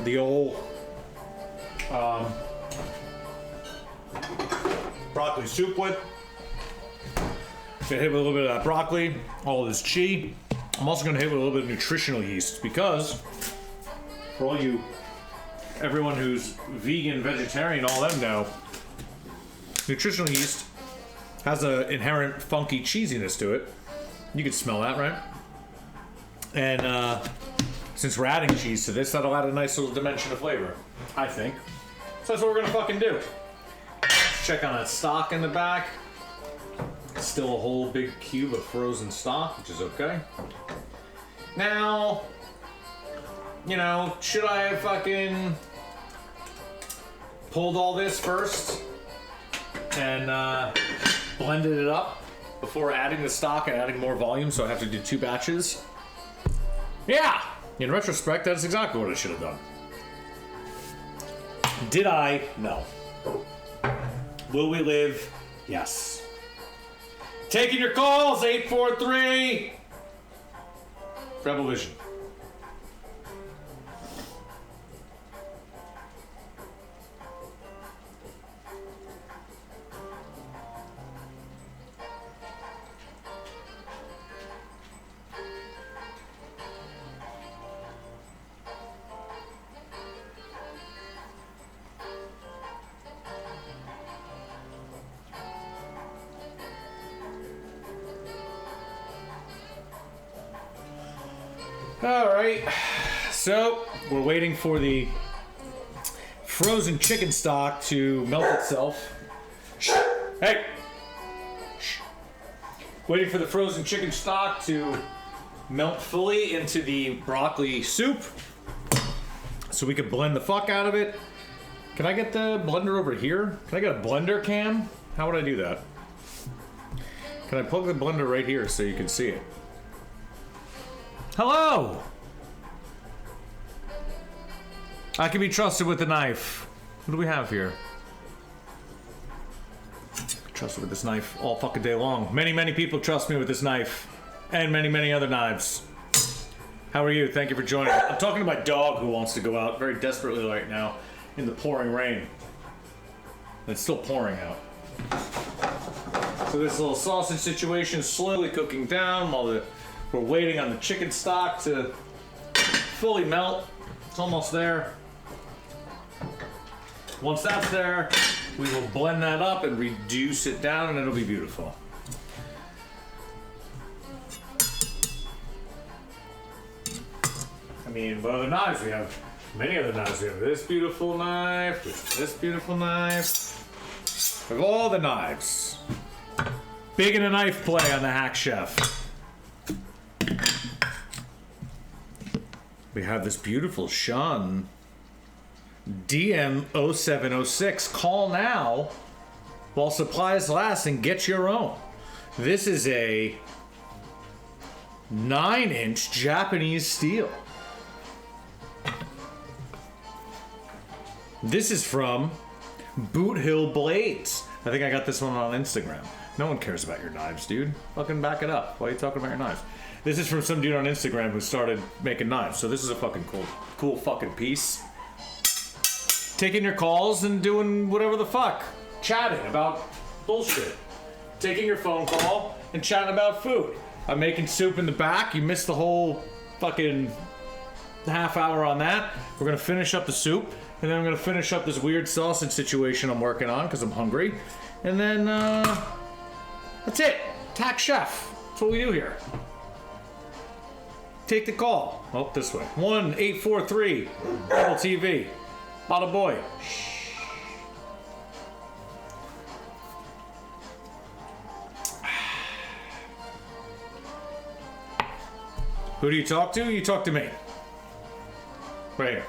the old broccoli soup with. Gonna hit with a little bit of that broccoli, all of this chi. I'm also gonna hit with a little bit of nutritional yeast because for everyone who's vegan, vegetarian, all them know, nutritional yeast has an inherent funky cheesiness to it. You can smell that, right? And since we're adding cheese to this, that'll add a nice little dimension of flavor, I think. So that's what we're gonna fucking do. Check on that stock in the back. Still a whole big cube of frozen stock, which is okay. Now, should I have fucking pulled all this first and blended it up before adding the stock and adding more volume, so I have to do 2 batches. Yeah! In retrospect, that's exactly what I should have done. Did I? No. Will we live? Yes. Taking your calls, 843 Rebel Vision. Alright, so we're waiting for the frozen chicken stock to melt itself. Shh. Hey! Shh. Waiting for the frozen chicken stock to melt fully into the broccoli soup so we can blend the fuck out of it. Can I get the blender over here? Can I get a blender cam? How would I do that? Can I plug the blender right here so you can see it? Hello! I can be trusted with the knife. What do we have here? Trusted with this knife all fucking day long. Many, many people trust me with this knife. And many, many other knives. How are you? Thank you for joining. I'm talking to my dog who wants to go out very desperately right now in the pouring rain. It's still pouring out. So this little sausage situation is slowly cooking down while we're waiting on the chicken stock to fully melt. It's almost there. Once that's there, we will blend that up and reduce it down, and it'll be beautiful. I mean, what other knives we have? Many other knives. We have this beautiful knife, this beautiful knife. We have all the knives. Big in a knife play on the Hack Chef. We have this beautiful Shun DM0706. Call now while supplies last and get your own. This is a 9-inch Japanese steel. This is from Boot Hill Blades. I think I got this one on Instagram. No one cares about your knives, dude. Fucking back it up. Why are you talking about your knives? This is from some dude on Instagram who started making knives. So this is a fucking cool fucking piece. Taking your calls and doing whatever the fuck. Chatting about bullshit. Taking your phone call and chatting about food. I'm making soup in the back. You missed the whole fucking half hour on that. We're gonna finish up the soup. And then I'm gonna finish up this weird sausage situation I'm working on because I'm hungry. And then, that's it. Hack Chef. That's what we do here. Take the call. Oh, this way. 1-843 Rebel TV. Bada boy. Shh. Who do you talk to? You talk to me. Right here.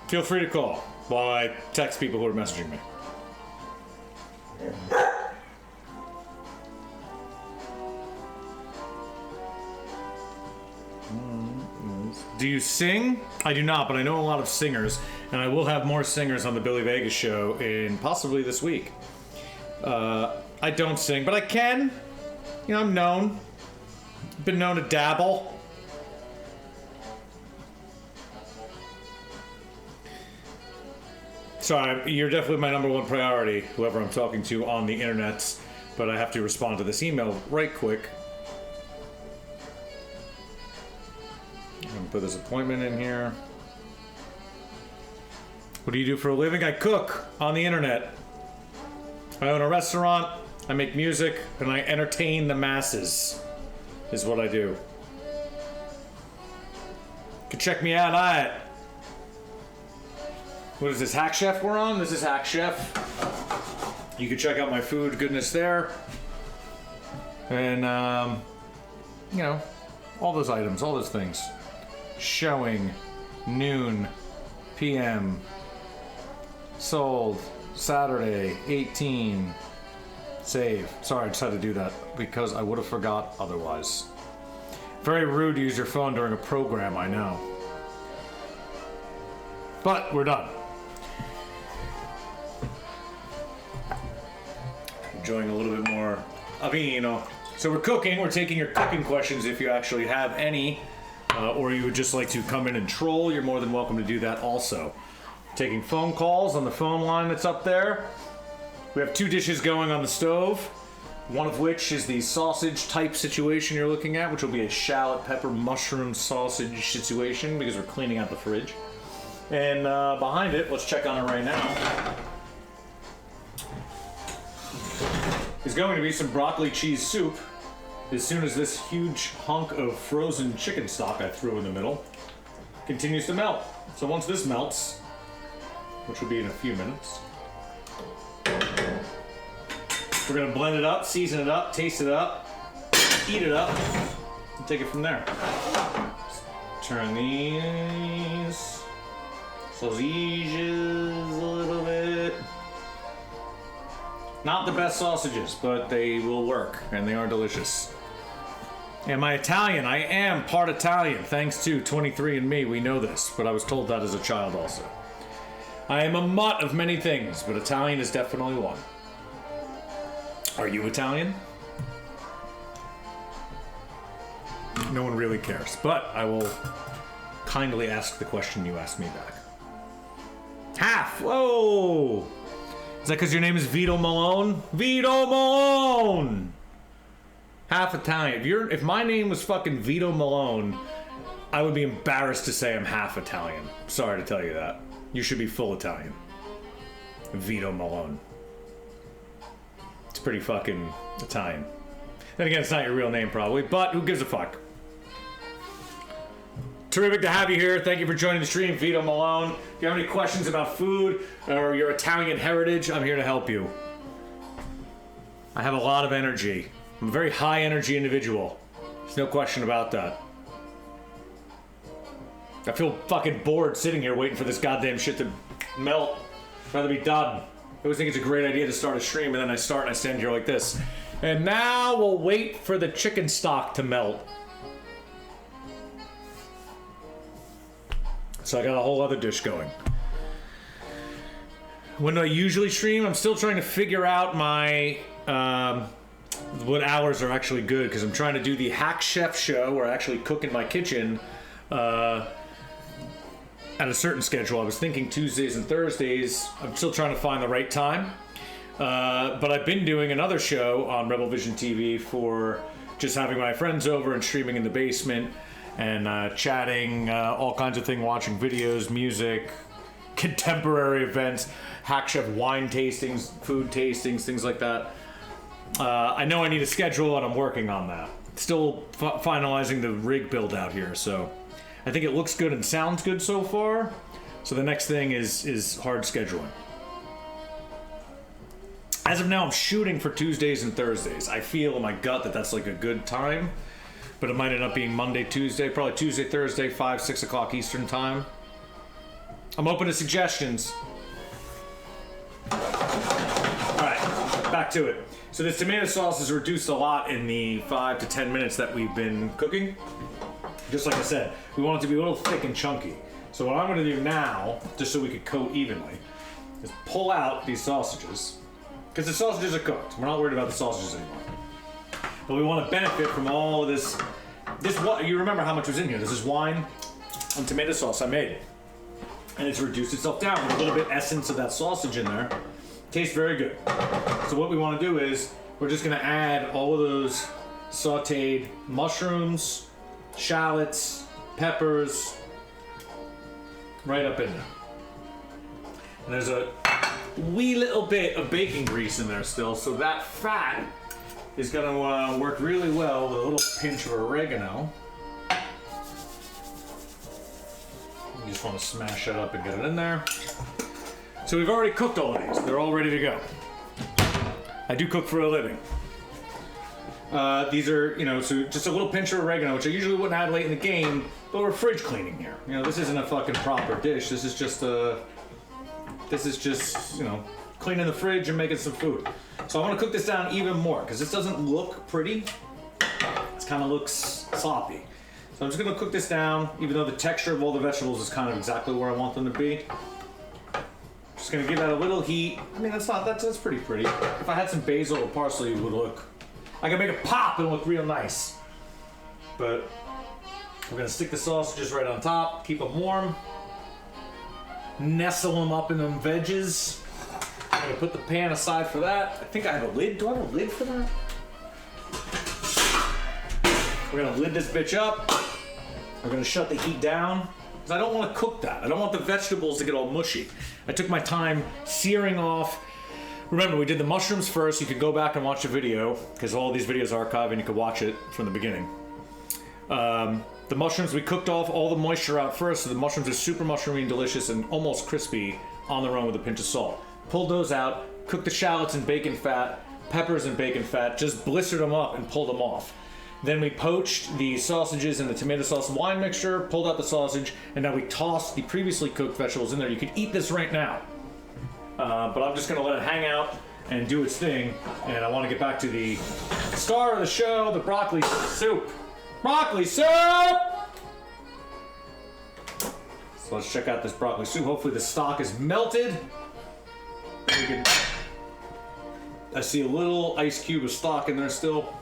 Feel free to call while I text people who are messaging me. Do you sing? I do not, but I know a lot of singers, and I will have more singers on the Billy Vegas show in possibly this week. I don't sing, but I can. You know, I'm known. Been known to dabble. Sorry, you're definitely my number one priority, whoever I'm talking to on the internet, but I have to respond to this email right quick. I'm gonna put this appointment in here. What do you do for a living? I cook on the internet. I own a restaurant, I make music, and I entertain the masses, is what I do. You can check me out at... What is this, Hack Chef we're on? This is Hack Chef. You can check out my food goodness there. And, you know, all those items, all those things. showing noon p.m. Sold Saturday 18. Save. Sorry, I just had to do that because I would have forgot otherwise. Very rude to use your phone during a program, I know. But we're done. Enjoying a little bit more avino. So we're cooking. We're taking your cooking questions if you actually have any, or you would just like to come in and troll. You're more than welcome to do that also. Taking phone calls on the phone line that's up there. We have 2 dishes going on the stove, one of which is the sausage type situation you're looking at, which will be a shallot, pepper, mushroom sausage situation because we're cleaning out the fridge. And behind it, let's check on it right now, is going to be some broccoli cheese soup as soon as this huge hunk of frozen chicken stock I threw in the middle continues to melt. So once this melts, which will be in a few minutes, we're gonna blend it up, season it up, taste it up, eat it up, and take it from there. Turn these sausages a little bit. Not the best sausages, but they will work, and they are delicious. Am I Italian? I am part Italian, thanks to 23andMe. We know this, but I was told that as a child also. I am a mutt of many things, but Italian is definitely one. Are you Italian? No one really cares, but I will kindly ask the question you asked me back. Half! Whoa! Is that because your name is Vito Malone? Vito Malone! Half Italian. If my name was fucking Vito Malone, I would be embarrassed to say I'm half Italian. Sorry to tell you that. You should be full Italian. Vito Malone. It's pretty fucking Italian. Then again, it's not your real name probably, but who gives a fuck? Terrific to have you here. Thank you for joining the stream, Vito Malone. If you have any questions about food or your Italian heritage, I'm here to help you. I have a lot of energy. I'm a very high energy individual. There's no question about that. I feel fucking bored sitting here waiting for this goddamn shit to melt. I'd rather be done. I always think it's a great idea to start a stream, and then I start and I stand here like this. And now we'll wait for the chicken stock to melt. So I got a whole other dish going. When do I usually stream? I'm still trying to figure out my what hours are actually good, because I'm trying to do the Hack Chef show where I actually cook in my kitchen at a certain schedule. I was thinking Tuesdays and Thursdays. I'm still trying to find the right time. But I've been doing another show on Rebel Vision TV for just having my friends over and streaming in the basement and chatting, all kinds of things, watching videos, music, contemporary events, Hack Chef wine tastings, food tastings, things like that. I know I need a schedule and I'm working on that. Still finalizing the rig build out here, so I think it looks good and sounds good so far. So the next thing is hard scheduling. As of now, I'm shooting for Tuesdays and Thursdays. I feel in my gut that that's like a good time, but it might end up being Monday, Tuesday, probably Tuesday, Thursday, 5, 6 o'clock Eastern time. I'm open to suggestions. All right, back to it. So this tomato sauce is reduced a lot in the 5 to 10 minutes that we've been cooking. Just like I said, we want it to be a little thick and chunky. So what I'm gonna do now, just so we could coat evenly, is pull out these sausages. Because the sausages are cooked. We're not worried about the sausages anymore. But we want to benefit from all of this. You remember how much was in here. This is wine and tomato sauce I made. And it's reduced itself down with a little bit essence of that sausage in there. Tastes very good. So what we want to do is, we're just going to add all of those sauteed mushrooms, shallots, peppers, right up in there. And there's a wee little bit of bacon grease in there still, so that fat is going to work really well with a little pinch of oregano. You just want to smash that up and get it in there. So we've already cooked all of these. They're all ready to go. I do cook for a living. These are, so just a little pinch of oregano, which I usually wouldn't add late in the game, But we're fridge cleaning here. You know, this isn't a fucking proper dish. This is just you know, cleaning the fridge and making some food. So I want to cook this down even more because this doesn't look pretty. It kind of looks sloppy. So I'm just gonna cook this down, even though the texture of all the vegetables is kind of exactly where I want them to be. Just gonna give that a little heat. I mean, that's pretty pretty. If I had some basil or parsley, it would look, I could make it pop and look real nice. But we're gonna stick the sausages right on top, keep them warm, nestle them up in them veggies. I'm gonna put the pan aside for that. I think I have a lid. Do I have a lid for that? We're gonna lid this bitch up. We're gonna shut the heat down because I don't want to cook that. I don't want the vegetables to get all mushy. I took my time searing off. Remember, we did the mushrooms first. You could go back and watch the video because all these videos are archived and you could watch it from the beginning. The mushrooms, we cooked off all the moisture out first, so the mushrooms are super mushroomy and delicious and almost crispy on their own with a pinch of salt. Pulled those out, cooked the shallots in bacon fat, peppers in bacon fat, just blistered them up and pulled them off. Then we poached the sausages in the tomato sauce and wine mixture, pulled out the sausage, and now we tossed the previously cooked vegetables in there. You could eat this right now, but I'm just gonna let it hang out and do its thing, and I wanna get back to the star of the show, the broccoli soup. Broccoli soup! So let's check out this broccoli soup. Hopefully the stock is melted. I see a little ice cube of stock in there still.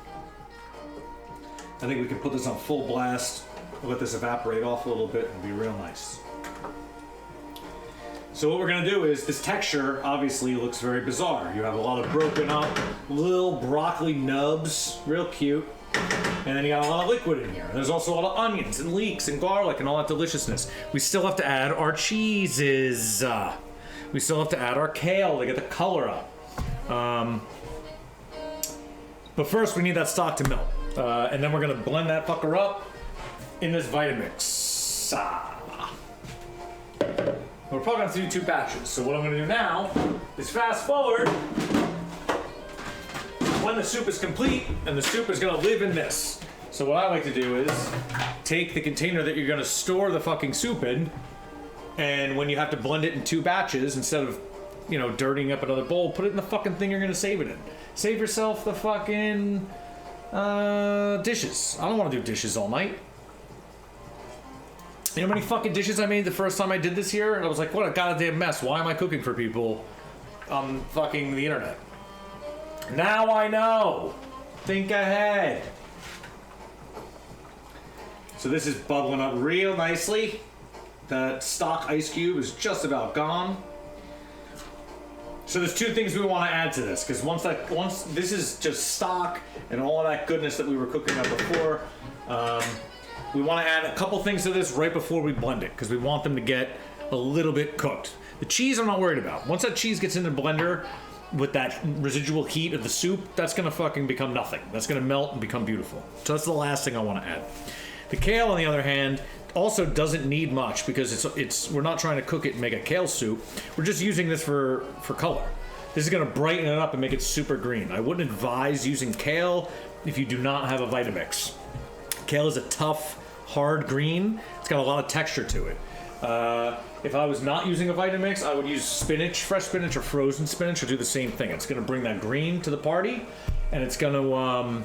I think we can put this on full blast, let this evaporate off a little bit and be real nice. So what we're gonna do is, this texture obviously looks very bizarre. You have a lot of broken up little broccoli nubs, real cute. And then you got a lot of liquid in here. There's also a lot of onions and leeks and garlic and all that deliciousness. We still have to add our cheeses. We still have to add our kale to get the color up. But first we need that stock to melt. And then we're gonna blend that fucker up in this Vitamix. We're probably gonna have to do 2 batches. So what I'm gonna do now is fast forward when the soup is complete, and the soup is gonna live in this. So what I like to do is take the container that you're gonna store the fucking soup in, and when you have to blend it in 2 batches, instead of, you know, dirtying up another bowl, put it in the fucking thing you're gonna save it in. Save yourself the fucking dishes. I don't want to do dishes all night. You know how many fucking dishes I made the first time I did this here? And I was like, what a goddamn mess. Why am I cooking for people on fucking the internet? Now I know. Think ahead. So this is bubbling up real nicely. The stock ice cube is just about gone. So there's 2 things we want to add to this, because once this is just stock and all of that goodness that we were cooking up before, we want to add a couple things to this right before we blend it, because we want them to get a little bit cooked. The cheese I'm not worried about. Once that cheese gets in the blender with that residual heat of the soup, that's gonna fucking become nothing. That's gonna melt and become beautiful. So that's the last thing I want to add. The kale, on the other hand, also doesn't need much because we're not trying to cook it and make a kale soup. We're just using this for color. This is gonna brighten it up and make it super green. I wouldn't advise using kale if you do not have a Vitamix. Kale is a tough, hard green. It's got a lot of texture to it. If I was not using a Vitamix, I would use spinach, fresh spinach or frozen spinach, or do the same thing. It's gonna bring that green to the party, and it's gonna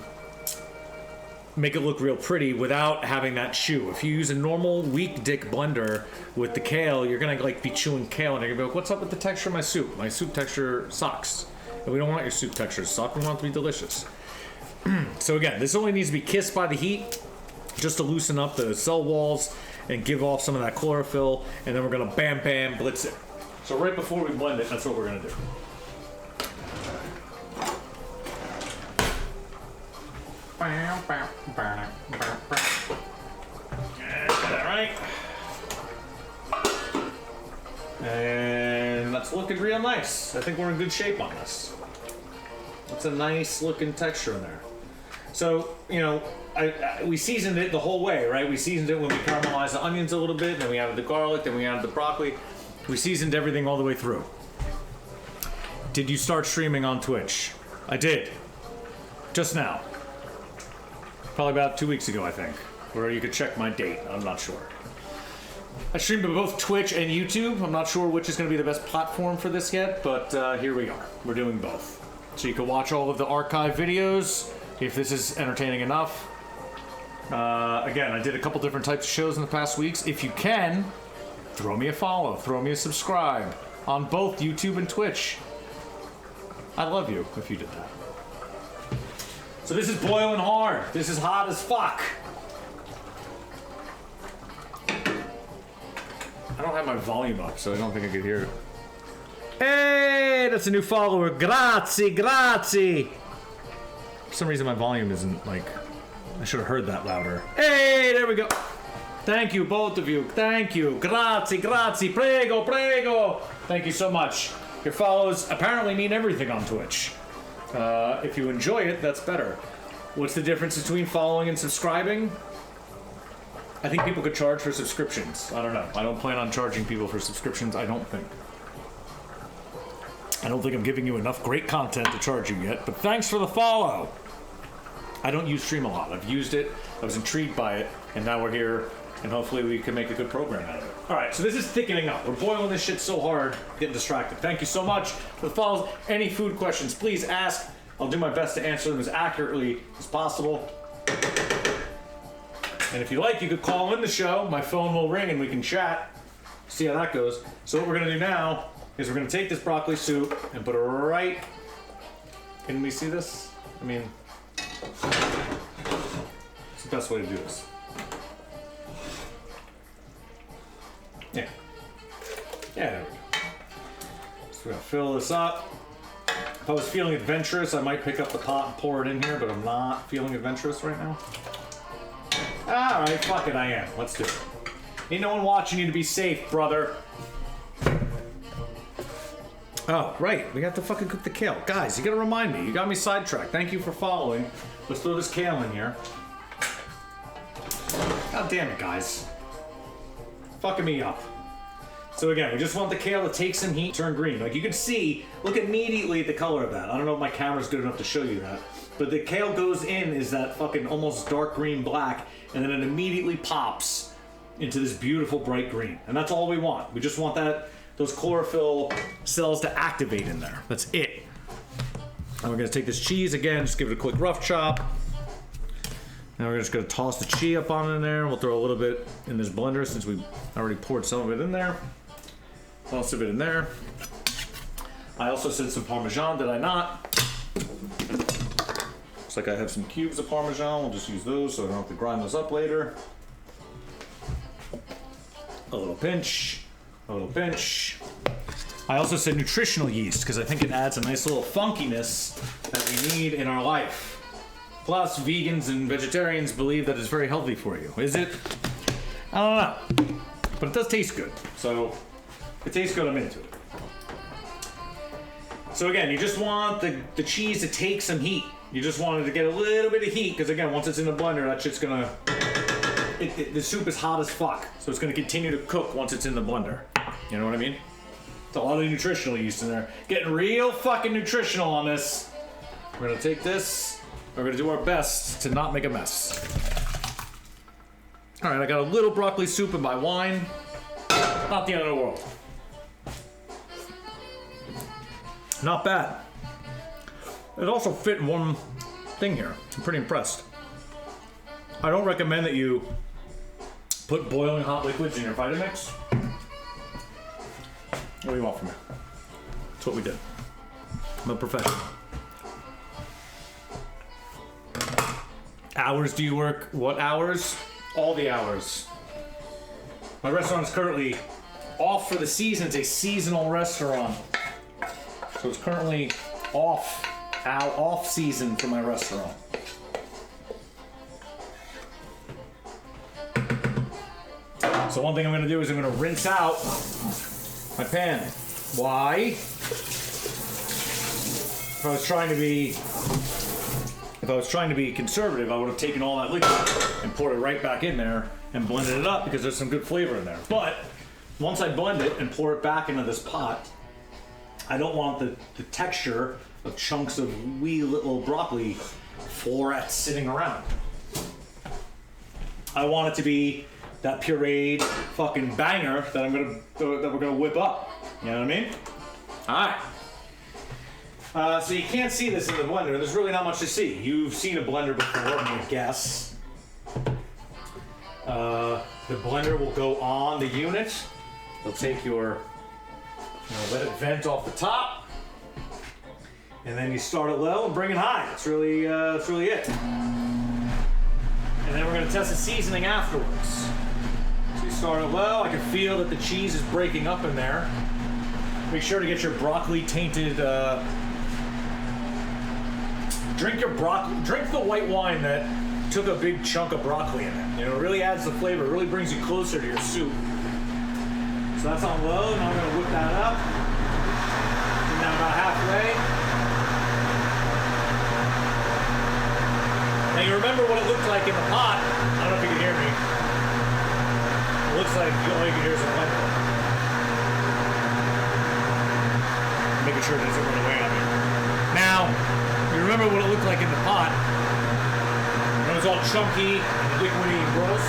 make it look real pretty without having that chew. If you use a normal weak dick blender with the kale, you're gonna like be chewing kale and you're gonna be like, what's up with the texture of my soup? My soup texture sucks. And we don't want your soup texture to suck, we want it to be delicious. So again, this only needs to be kissed by the heat just to loosen up the cell walls and give off some of that chlorophyll, and then we're gonna bam bam blitz it. So right before we blend it, that's what we're gonna do. Alright. And that's looking real nice. I think we're in good shape on this. It's a nice looking texture in there. So, you know, we seasoned it the whole way, right? We seasoned it when we caramelized the onions a little bit, then we added the garlic, then we added the broccoli. We seasoned everything all the way through. Did you start streaming on Twitch? I did. Just now. Probably about 2 weeks ago, I think. Or you could check my date. I'm not sure. I stream to both Twitch and YouTube. I'm not sure which is going to be the best platform for this yet, but here we are. We're doing both. So you can watch all of the archive videos if this is entertaining enough. Again, I did a couple different types of shows in the past weeks. If you can, throw me a follow, throw me a subscribe on both YouTube and Twitch. I'd love you if you did that. So this is boiling hard. This is hot as fuck. I don't have my volume up, so I don't think I could hear it. Hey, that's a new follower. Grazie, grazie. For some reason, my volume isn't like... I should have heard that louder. Hey, there we go. Thank you, both of you. Thank you. Grazie, grazie. Prego, prego. Thank you so much. Your follows apparently mean everything on Twitch. If you enjoy it, that's better. What's the difference between following and subscribing? I think people could charge for subscriptions. I don't know. I don't plan on charging people for subscriptions, I don't think. I don't think I'm giving you enough great content to charge you yet, but thanks for the follow. I don't use Stream a lot. I've used it, I was intrigued by it, and now we're here, and hopefully we can make a good program out of it. Alright, so this is thickening up. We're boiling this shit so hard, getting distracted. Thank you so much for the follows. Any food questions, please ask. I'll do my best to answer them as accurately as possible. And if you like, you could call in the show. My phone will ring and we can chat. See how that goes. So what we're gonna do now is we're gonna take this broccoli soup and put it right... Can we see this? I mean... It's the best way to do this. Yeah. Yeah, there we go. So we're gonna fill this up. If I was feeling adventurous, I might pick up the pot and pour it in here, but I'm not feeling adventurous right now. Alright, fuck it, I am. Let's do it. Ain't no one watching you to be safe, brother. Oh, right. We have to fucking cook the kale. Guys, you gotta remind me. You got me sidetracked. Thank you for following. Let's throw this kale in here. God damn it, guys. Fucking me up. So again, we just want the kale to take some heat, turn green. Like you can see, look immediately at the color of that. I don't know if my camera's good enough to show you that. But the kale goes in is that fucking almost dark green black, and then it immediately pops into this beautiful bright green. And that's all we want. We just want those chlorophyll cells to activate in there. That's it. And we're gonna take this cheese again, just give it a quick rough chop. Now we're just gonna toss the cheese up on in there. We'll throw a little bit in this blender since we already poured some of it in there. Toss a bit in there. I also said some Parmesan, did I not? Looks like I have some cubes of Parmesan. We'll just use those so I don't have to grind those up later. A little pinch. A little pinch. I also said nutritional yeast because I think it adds a nice little funkiness that we need in our life. Plus, vegans and vegetarians believe that it's very healthy for you. Is it? I don't know. But it does taste good. So, if it tastes good, I'm into it. So again, you just want the cheese to take some heat. You just want it to get a little bit of heat because again, once it's in the blender, that shit's gonna... the soup is hot as fuck. So it's gonna continue to cook once it's in the blender. You know what I mean? It's a lot of nutritional yeast in there. Getting real fucking nutritional on this. We're gonna take this. We're gonna do our best to not make a mess. All right, I got a little broccoli soup in my wine. Not the end of the world. Not bad. It also fit in one thing here. I'm pretty impressed. I don't recommend that you put boiling hot liquids in your Vitamix. What do you want from me? That's what we did. I'm a professional. Hours do you work? What hours? All the hours. My restaurant is currently off for the season. It's a seasonal restaurant. So it's currently off season for my restaurant. So one thing I'm gonna do is I'm gonna rinse out my pan. Why? If I was trying to be conservative, I would have taken all that liquid and poured it right back in there and blended it up because there's some good flavor in there. But once I blend it and pour it back into this pot, I don't want the texture of chunks of wee little broccoli florets sitting around. I want it to be that pureed fucking banger that we're gonna whip up. You know what I mean? All right. So you can't see this in the blender. There's really not much to see. You've seen a blender before, I'm gonna guess. The blender will go on the unit. They'll take your, let it vent off the top, and then you start it low and bring it high. That's really it. And then we're gonna test the seasoning afterwards. So you start it low. I can feel that the cheese is breaking up in there. Make sure to get your broccoli tainted. Drink the white wine that took a big chunk of broccoli in it. It really adds the flavor. It really brings you closer to your soup. So that's on low. Now I'm gonna whip that up. And now about halfway. Now you remember what it looked like in the pot. I don't know if you can hear me. It looks like all you can hear is a blender. Making sure it doesn't run away on me. Now, you remember what it looked like in the pot. It was all chunky and liquidy and gross.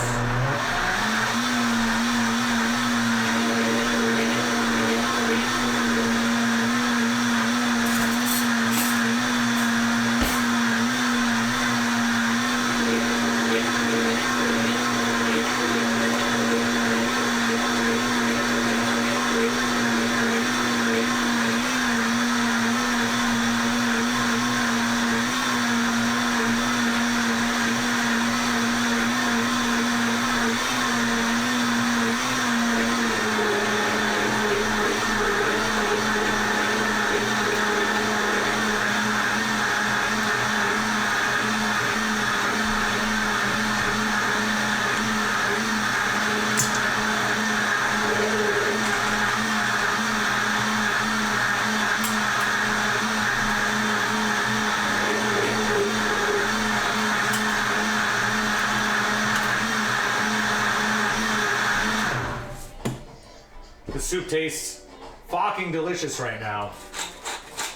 Soup tastes fucking delicious right now.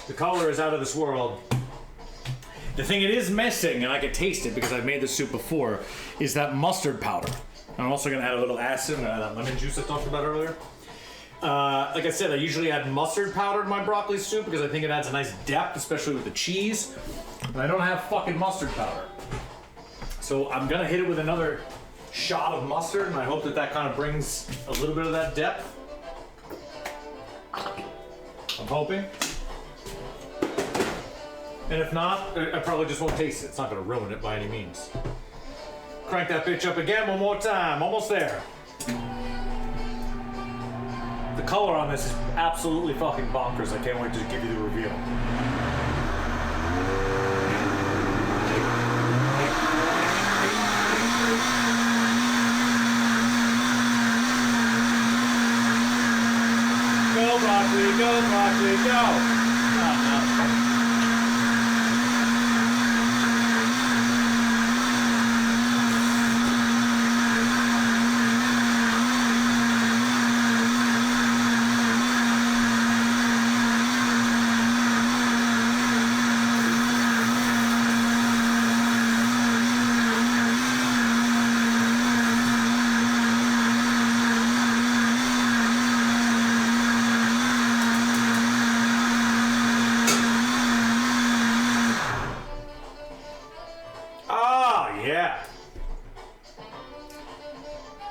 The color is out of this world. The thing it is missing, and I can taste it because I've made this soup before, is that mustard powder. I'm also gonna add a little acid, that lemon juice I talked about earlier. Like I said, I usually add mustard powder in my broccoli soup because I think it adds a nice depth, especially with the cheese. And I don't have fucking mustard powder. So I'm gonna hit it with another shot of mustard, and I hope that kind of brings a little bit of that depth. I'm hoping. And if not, I probably just won't taste it. It's not gonna ruin it by any means. Crank that bitch up again one more time. Almost there. The color on this is absolutely fucking bonkers. I can't wait to give you the reveal. Go broccoli, go broccoli, go! Oh, no.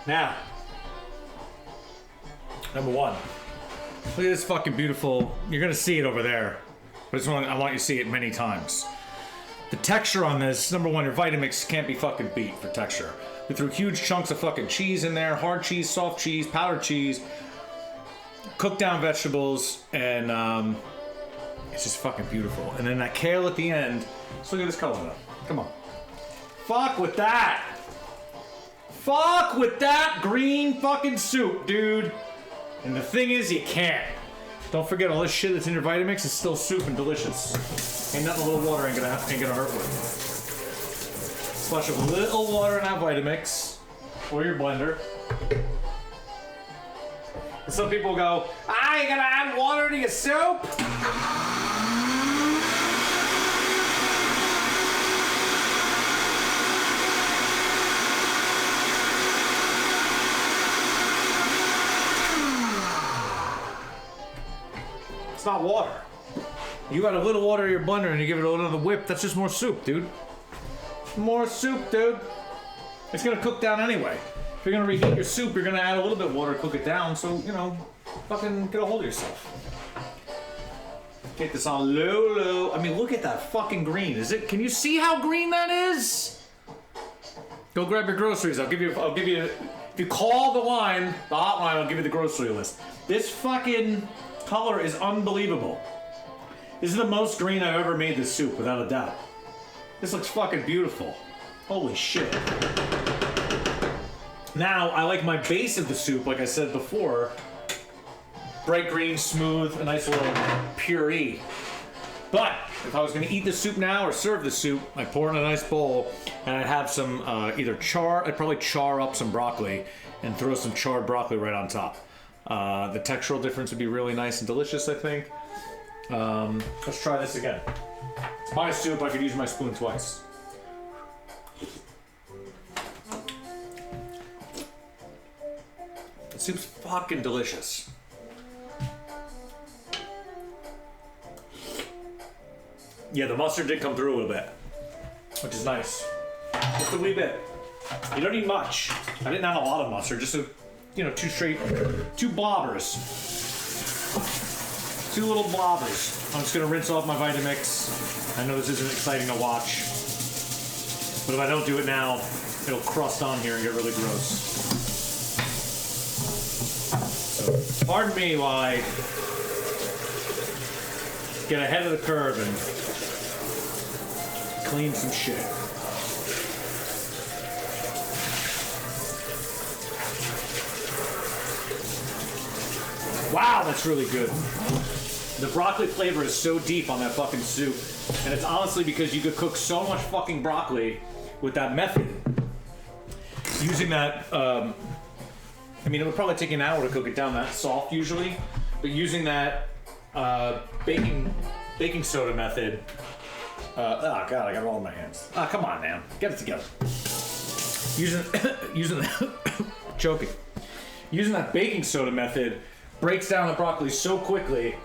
Now, number one, look at this fucking beautiful, you're gonna see it over there, but I want you to see it many times. The texture on this, number one, your Vitamix can't be fucking beat for texture. We threw huge chunks of fucking cheese in there, hard cheese, soft cheese, powdered cheese, cooked down vegetables, and it's just fucking beautiful. And then that kale at the end, let's look at this color though. Come on. Fuck with that! Fuck with that green fucking soup, dude. And the thing is, you can't. Don't forget, all this shit that's in your Vitamix is still soup and delicious. Ain't nothing a little water ain't gonna hurt with. Splash a little water in that Vitamix or your blender. And some people go, you gonna add water to your soup? not water. You add a little water to your blender and you give it a little of the whip, that's just more soup, dude. More soup, dude. It's gonna cook down anyway. If you're gonna reheat your soup, you're gonna add a little bit of water to cook it down, so, you know, fucking get a hold of yourself. Get this on low. I mean, look at that fucking green. Can you see how green that is? Go grab your groceries. I'll give you, if you call the line, the hotline, I'll give you the grocery list. This fucking color is unbelievable. This is the most green I've ever made this soup, without a doubt. This looks fucking beautiful. Holy shit. Now, I like my base of the soup, like I said before, bright green, smooth, a nice little puree. But if I was gonna eat the soup now or serve the soup, I'd pour it in a nice bowl and I'd have some either char, I'd probably char up some broccoli and throw some charred broccoli right on top. The textural difference would be really nice and delicious, I think. Let's try this again. It's my soup, I could use my spoon twice. The soup's fucking delicious. Yeah, the mustard did come through a little bit, which is nice. Just a wee bit. You don't need much. I didn't add a lot of mustard, just two blobbers. Two little blobbers. I'm just gonna rinse off my Vitamix. I know this isn't exciting to watch, but if I don't do it now, it'll crust on here and get really gross. So, pardon me while I get ahead of the curve and clean some shit. Wow, that's really good. The broccoli flavor is so deep on that fucking soup. And it's honestly because you could cook so much fucking broccoli with that method. Using that, I mean, it would probably take an hour to cook it down that soft usually. But using that baking soda method, oh god, I got it all in my hands. Ah, come on, man, get it together. Choking. Using that baking soda method breaks down the broccoli so quickly.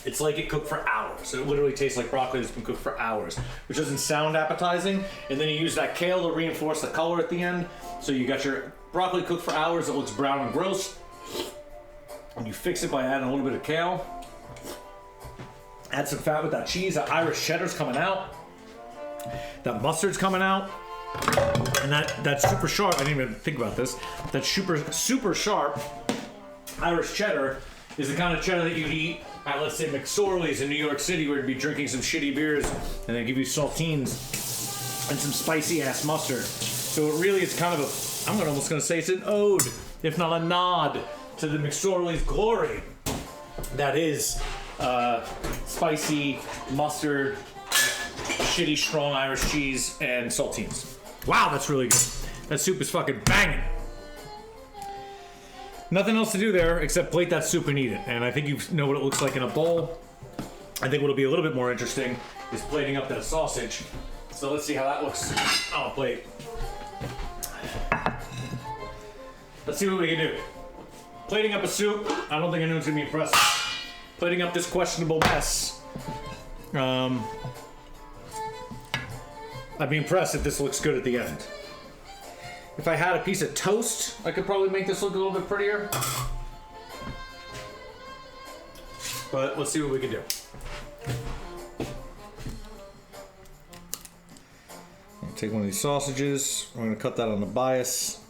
It's like it cooked for hours. It literally tastes like broccoli that's been cooked for hours, which doesn't sound appetizing. And then you use that kale to reinforce the color at the end. So you got your broccoli cooked for hours. It looks brown and gross. And you fix it by adding a little bit of kale. Add some fat with that cheese. That Irish cheddar's coming out. That mustard's coming out. And that super sharp, I didn't even think about this. That super sharp Irish cheddar is the kind of cheddar that you'd eat at, let's say, McSorley's in New York City, where you'd be drinking some shitty beers and they give you saltines and some spicy ass mustard. So it really is kind of I'm almost gonna say it's an ode, if not a nod, to the McSorley's glory. That is spicy mustard, shitty strong Irish cheese, and saltines. Wow, that's really good. That soup is fucking banging. Nothing else to do there except plate that soup and eat it. And I think you know what it looks like in a bowl. I think what'll be a little bit more interesting is plating up that sausage. So let's see how that looks on a plate. Let's see what we can do. Plating up a soup, I don't think anyone's gonna be impressed. Plating up this questionable mess. I'd be impressed if this looks good at the end. If I had a piece of toast, I could probably make this look a little bit prettier. But let's see what we can do. I'm gonna take one of these sausages. I'm gonna cut that on the bias.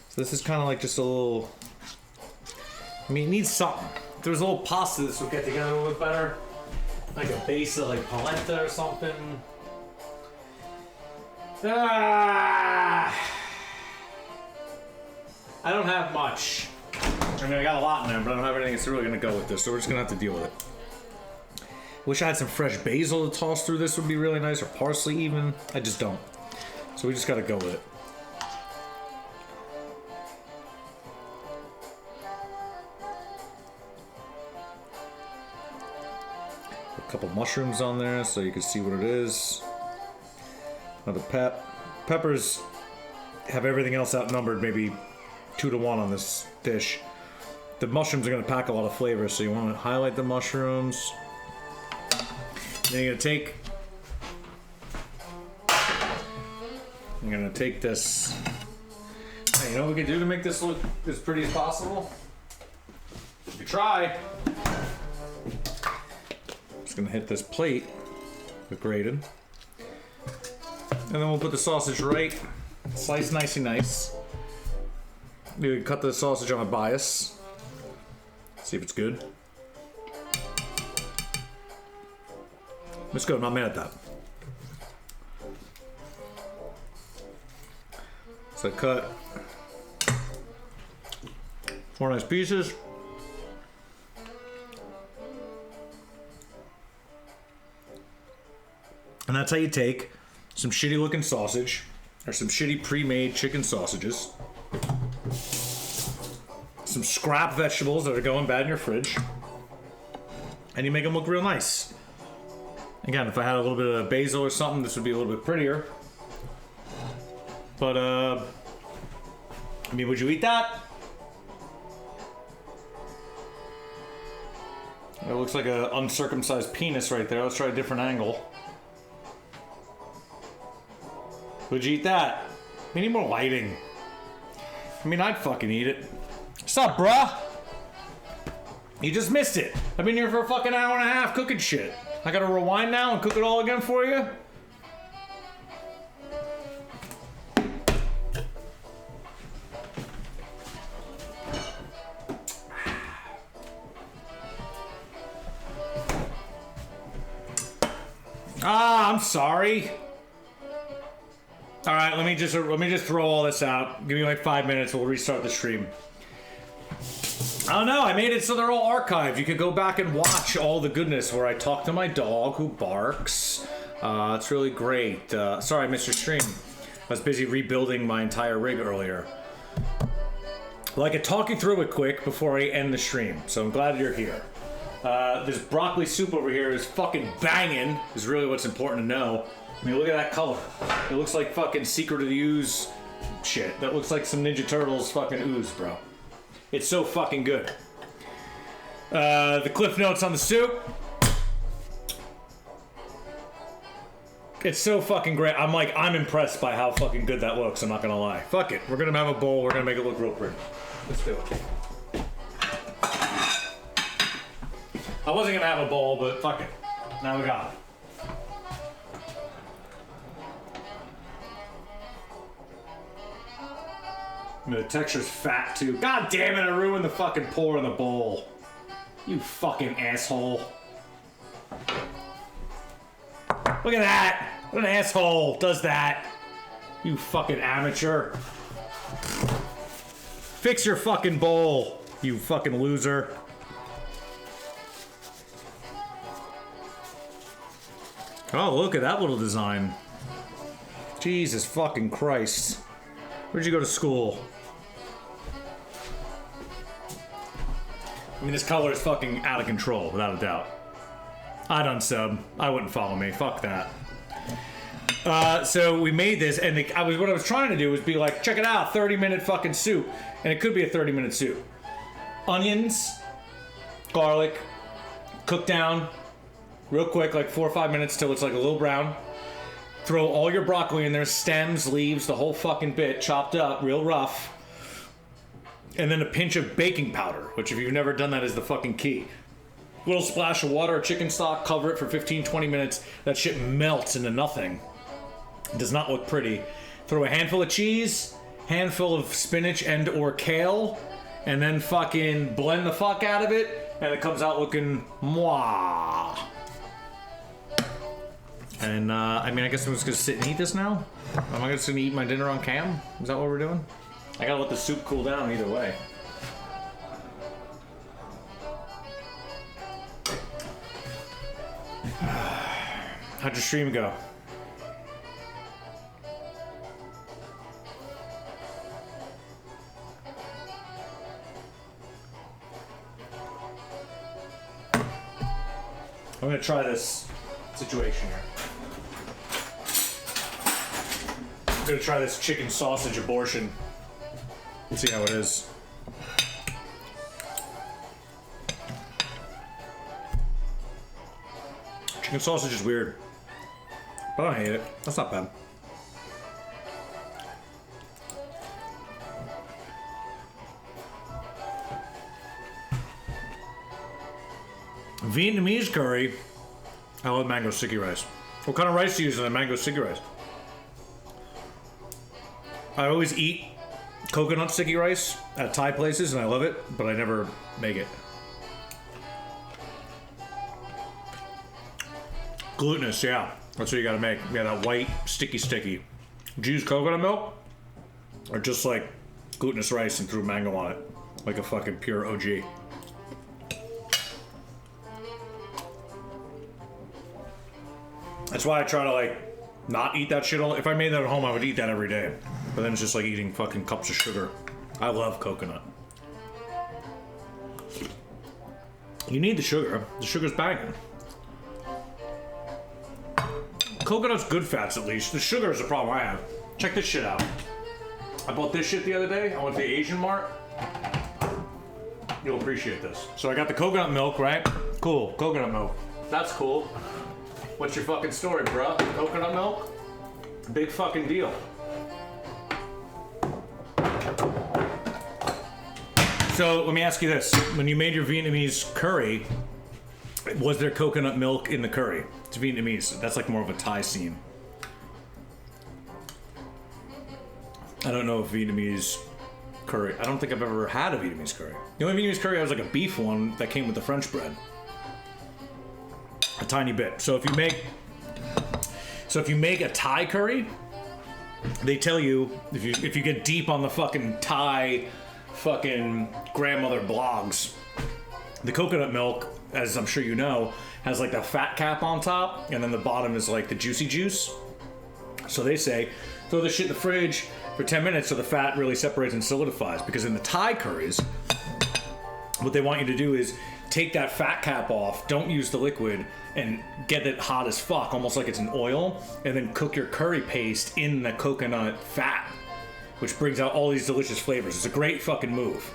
So this is kind of like just a little, I mean, it needs something. If there was a little pasta, this would get together a little bit better. Like a base of like polenta or something. I don't have much. I mean, I got a lot in there, but I don't have anything that's really gonna go with this, so we're just gonna have to deal with it. Wish I had some fresh basil to toss through this, would be really nice, or parsley even. I just don't. So we just gotta go with it. A couple mushrooms on there so you can see what it is. Another peppers have everything else outnumbered, maybe 2 to 1 on this dish. the mushrooms are gonna pack a lot of flavor, so you want to highlight the mushrooms. Then you're gonna take this. Hey, you know what we can do to make this look as pretty as possible? You try. Just gonna hit this plate with grated. And then we'll put the sausage right, sliced nicey nice. You cut the sausage on a bias. See if it's good. It's good, I'm not mad at that. So cut 4 nice pieces. And that's how you take some shitty looking sausage, or some shitty pre-made chicken sausages, some scrap vegetables that are going bad in your fridge, and you make them look real nice. Again, if I had a little bit of basil or something, this would be a little bit prettier. But, I mean, would you eat that? It looks like an uncircumcised penis right there. Let's try a different angle. Would you eat that? We need more lighting. I mean, I'd fucking eat it. What's up, bruh? You just missed it. I've been here for a fucking hour and a half cooking shit. I gotta rewind now and cook it all again for you? Ah, I'm sorry. All right, let me just throw all this out. Give me like 5 minutes. We'll restart the stream. I don't know. I made it so they're all archived. You could go back and watch all the goodness where I talk to my dog who barks. It's really great. Sorry, I missed your stream. I was busy rebuilding my entire rig earlier. Well, I could talk you through it quick before I end the stream. So I'm glad you're here. This broccoli soup over here is fucking banging. Is really what's important to know. I mean, look at that color. It looks like fucking Secret of the Ooze shit. That looks like some Ninja Turtles fucking ooze, bro. It's so fucking good. The cliff notes on the soup. It's so fucking great. I'm impressed by how fucking good that looks. I'm not gonna lie. Fuck it. We're gonna have a bowl. We're gonna make it look real pretty. Let's do it. I wasn't gonna have a bowl, but fuck it. Now we got it. The texture's fat too. God damn it, I ruined the fucking pour in the bowl. You fucking asshole. Look at that. What an asshole does that. You fucking amateur. Fix your fucking bowl, you fucking loser. Oh, look at that little design. Jesus fucking Christ. Where'd you go to school? I mean, this color is fucking out of control, without a doubt. I'd unsub. I wouldn't follow me. Fuck that. So we made this, and what I was trying to do was be like, check it out, 30-minute fucking soup. And it could be a 30-minute soup. Onions, garlic, cook down, real quick, like 4 or 5 minutes till it's like a little brown. Throw all your broccoli in there, stems, leaves, the whole fucking bit, chopped up, real rough. And then a pinch of baking powder, which if you've never done that is the fucking key. Little splash of water or chicken stock, cover it for 15-20 minutes. That shit melts into nothing. It does not look pretty. Throw a handful of cheese, handful of spinach and or kale, and then fucking blend the fuck out of it, and it comes out looking mwah. And I mean, I guess I'm just gonna sit and eat this now. Am I just gonna eat my dinner on cam? Is that what we're doing? I gotta let the soup cool down either way. How'd your stream go? I'm gonna try this situation here. I'm gonna try this chicken sausage abortion. See how it is. The sausage is weird. But I don't hate it. That's not bad. Vietnamese curry. I love mango sticky rice. What kind of rice do you use in the mango sticky rice? I always eat coconut sticky rice at Thai places and I love it, but I never make it. Glutinous, yeah. That's what you gotta make. Yeah, that white, sticky. Do you use coconut milk? Or just like glutinous rice and threw mango on it? Like a fucking pure OG. That's why I try to like not eat that shit all. If I made that at home, I would eat that every day. But then it's just like eating fucking cups of sugar. I love coconut. You need the sugar. The sugar's banging. Coconut's good fats at least. The sugar is the problem I have. Check this shit out. I bought this shit the other day. I went to the Asian Mart. You'll appreciate this. So I got the coconut milk, right? Cool, coconut milk. That's cool. What's your fucking story, bruh? Coconut milk? Big fucking deal. So let me ask you this. When you made your Vietnamese curry, was there coconut milk in the curry? It's Vietnamese. That's like more of a Thai scene. I don't know if Vietnamese curry. I don't think I've ever had a Vietnamese curry. The only Vietnamese curry I was like a beef one that came with the French bread. A tiny bit. So if you make a Thai curry, they tell you if you get deep on the fucking Thai fucking grandmother blogs, the coconut milk, as I'm sure you know, has like the fat cap on top, and then the bottom is like the juicy juice. So they say throw the shit in the fridge for 10 minutes so the fat really separates and solidifies. Because in the Thai curries, what they want you to do is take that fat cap off, don't use the liquid, and get it hot as fuck, almost like it's an oil, and then cook your curry paste in the coconut fat, which brings out all these delicious flavors. It's a great fucking move.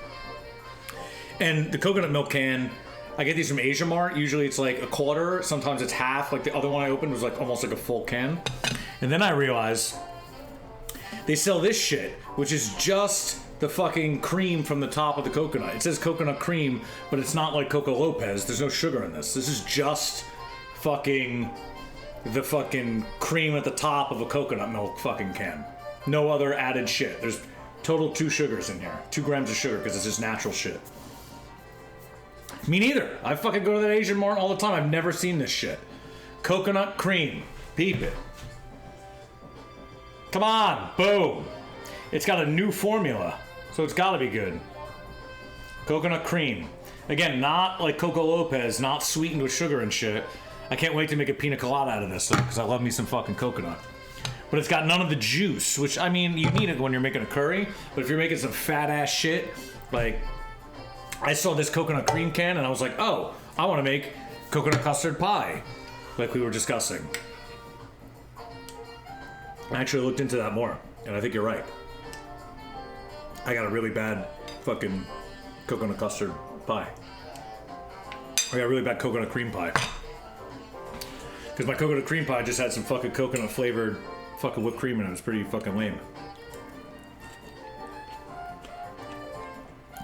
And the coconut milk can, I get these from Asia Mart. Usually it's like a quarter, sometimes it's half. Like the other one I opened was like almost like a full can. And then I realized they sell this shit, which is just the fucking cream from the top of the coconut. It says coconut cream, but it's not like Coco Lopez. There's no sugar in this. This is just fucking the fucking cream at the top of a coconut milk fucking can. No other added shit. There's total 2 sugars in here. 2 grams of sugar because it's just natural shit. Me neither. I fucking go to that Asian Mart all the time. I've never seen this shit. Coconut cream. Peep it. Come on. Boom. It's got a new formula, so it's gotta be good. Coconut cream. Again, not like Coco Lopez, not sweetened with sugar and shit. I can't wait to make a pina colada out of this because I love me some fucking coconut. But it's got none of the juice, which, I mean, you need it when you're making a curry, but if you're making some fat ass shit, like, I saw this coconut cream can and I was like, oh, I want to make coconut custard pie, like we were discussing. I actually looked into that more, and I think you're right. I got a really bad fucking coconut custard pie. I got a really bad coconut cream pie. Because my coconut cream pie just had some fucking coconut flavored fucking whipped cream in it. It was pretty fucking lame.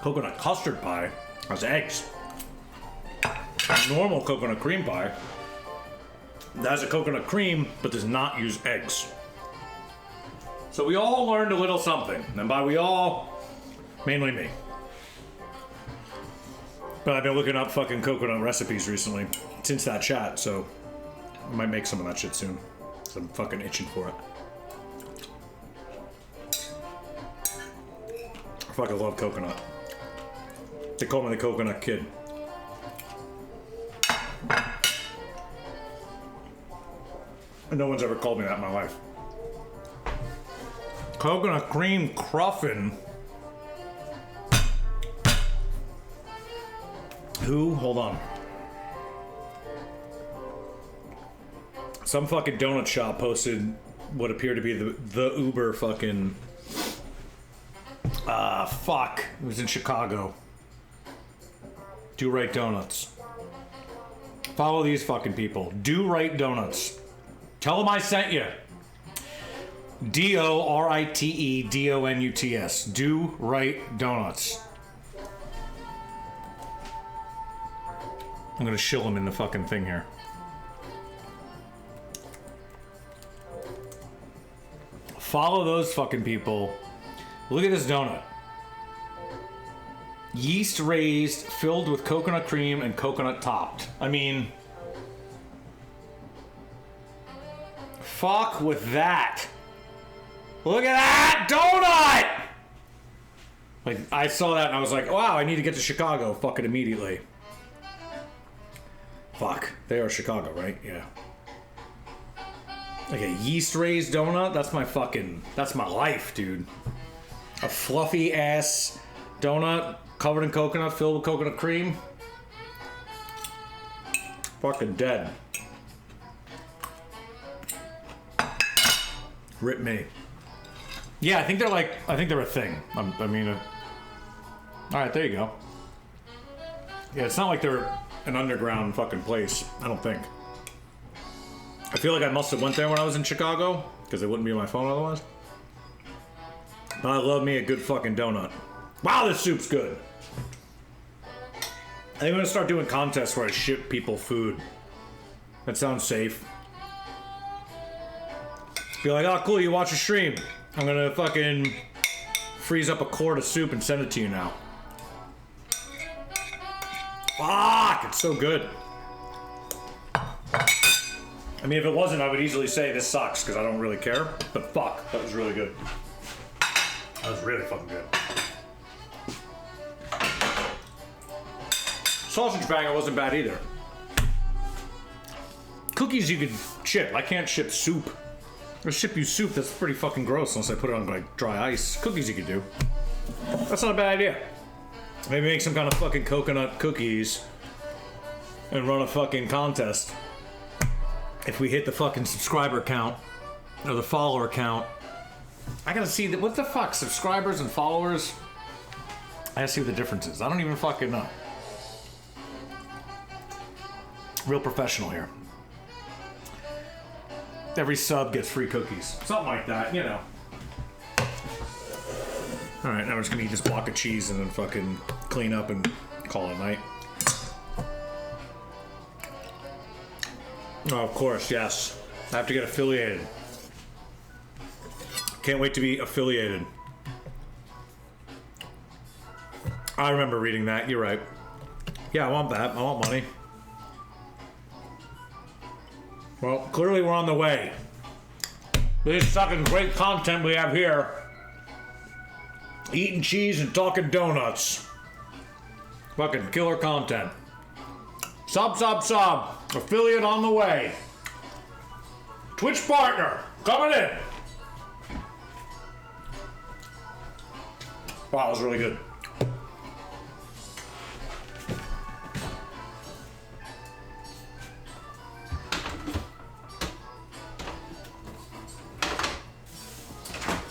Coconut custard pie has eggs. Normal coconut cream pie that has a coconut cream but does not use eggs. So we all learned a little something. And by we all, mainly me. But I've been looking up fucking coconut recipes recently since that chat, so I might make some of that shit soon. So I'm fucking itching for it. I fucking love coconut. They call me the coconut kid. And no one's ever called me that in my life. Coconut cream cruffin. Who? Hold on. Some fucking donut shop posted what appeared to be the Uber fucking... fuck. It was in Chicago. Do Right Donuts. Follow these fucking people. Do Right Donuts. Tell them I sent you. DORITE DONUTS. Do Right Donuts. I'm gonna shill them in the fucking thing here. Follow those fucking people. Look at this donut. Yeast raised, filled with coconut cream and coconut topped. I mean, fuck with that. Look at that donut! Like, I saw that and I was like, wow, I need to get to Chicago fucking immediately. Fuck, they are Chicago, right? Yeah. Like a yeast raised donut? That's my fucking, that's my life, dude. A fluffy ass donut covered in coconut, filled with coconut cream. Fucking dead. Rip me. Yeah, I think they're like, I think they're a thing. I mean, alright, there you go. Yeah, it's not like they're an underground fucking place. I don't think. I feel like I must have went there when I was in Chicago, because it wouldn't be on my phone otherwise. But I love me a good fucking donut. Wow, this soup's good. I think I'm gonna start doing contests where I ship people food. That sounds safe. Be like, oh cool, you watch a stream. I'm gonna fucking freeze up a quart of soup and send it to you now. Fuck, it's so good. I mean, if it wasn't, I would easily say this sucks, because I don't really care. But fuck, that was really good. That was really fucking good. Sausage banger wasn't bad either. Cookies you could ship. I can't ship soup. I'll ship you soup, that's pretty fucking gross unless I put it on like dry ice. Cookies you could do. That's not a bad idea. Maybe make some kind of fucking coconut cookies and run a fucking contest. If we hit the fucking subscriber count or the follower count. I gotta see what the fuck, subscribers and followers? I gotta see what the difference is. I don't even fucking know. Real professional here. Every sub gets free cookies. Something like that, you know. Alright, now we're just gonna eat this block of cheese and then fucking clean up and call it a night. Oh, of course, yes. I have to get affiliated. Can't wait to be affiliated. I remember reading that, you're right. Yeah, I want that. I want money. Well, clearly we're on the way. This fucking great content we have here. Eating cheese and talking donuts. Fucking killer content. Sub. Affiliate on the way. Twitch partner coming in. Wow, that was really good.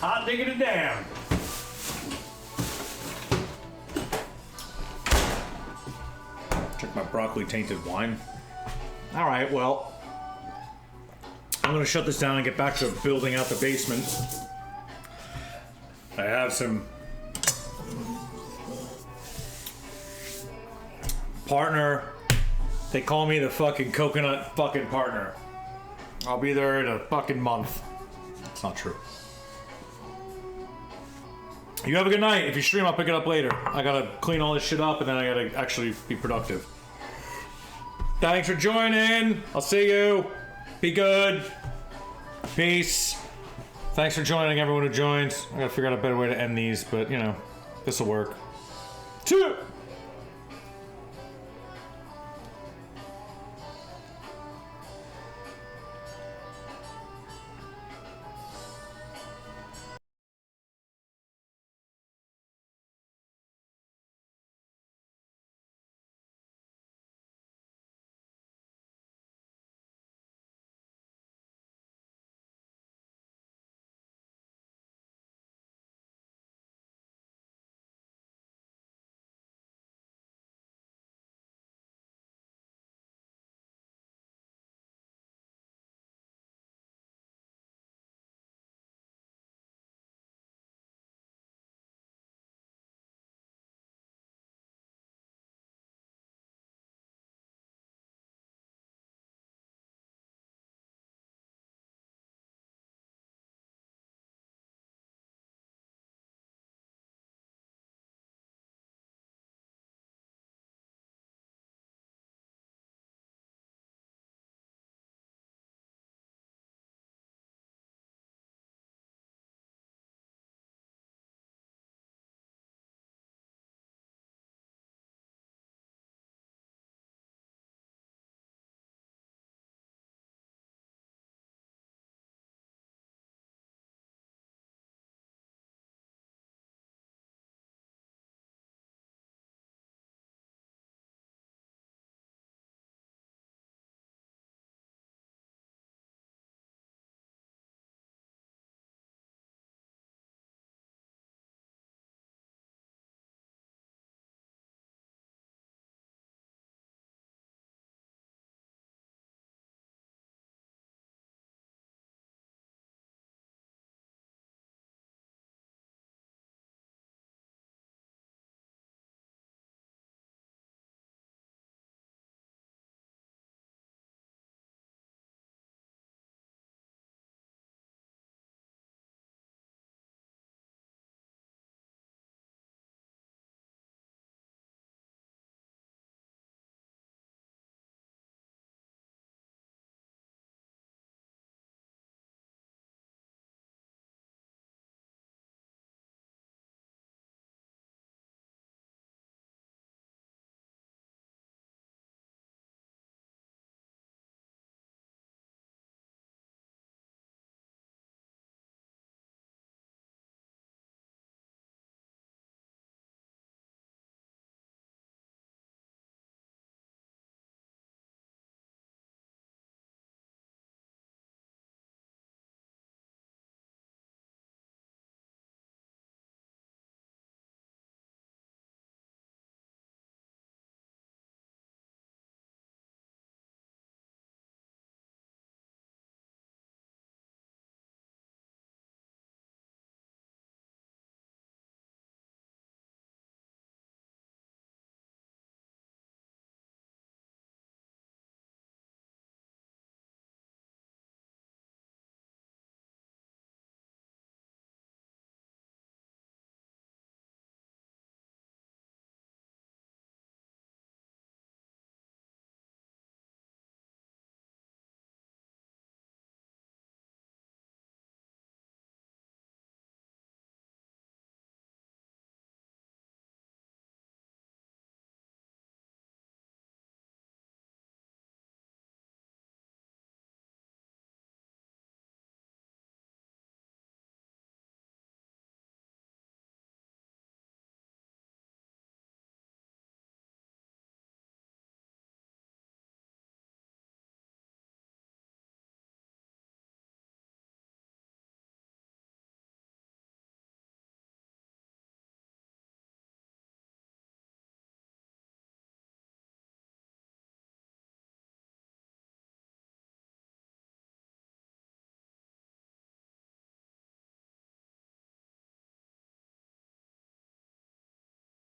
Hot diggity damn. Check my broccoli tainted wine. All right, well, I'm gonna shut this down and get back to building out the basement. I have some partner. They call me the fucking coconut fucking partner. I'll be there in a fucking month. It's not true. You have a good night. If you stream, I'll pick it up later. I gotta clean all this shit up and then I gotta actually be productive. Thanks for joining. I'll see you. Be good. Peace. Thanks for joining, everyone who joined. I gotta figure out a better way to end these, but you know, this'll work. Two.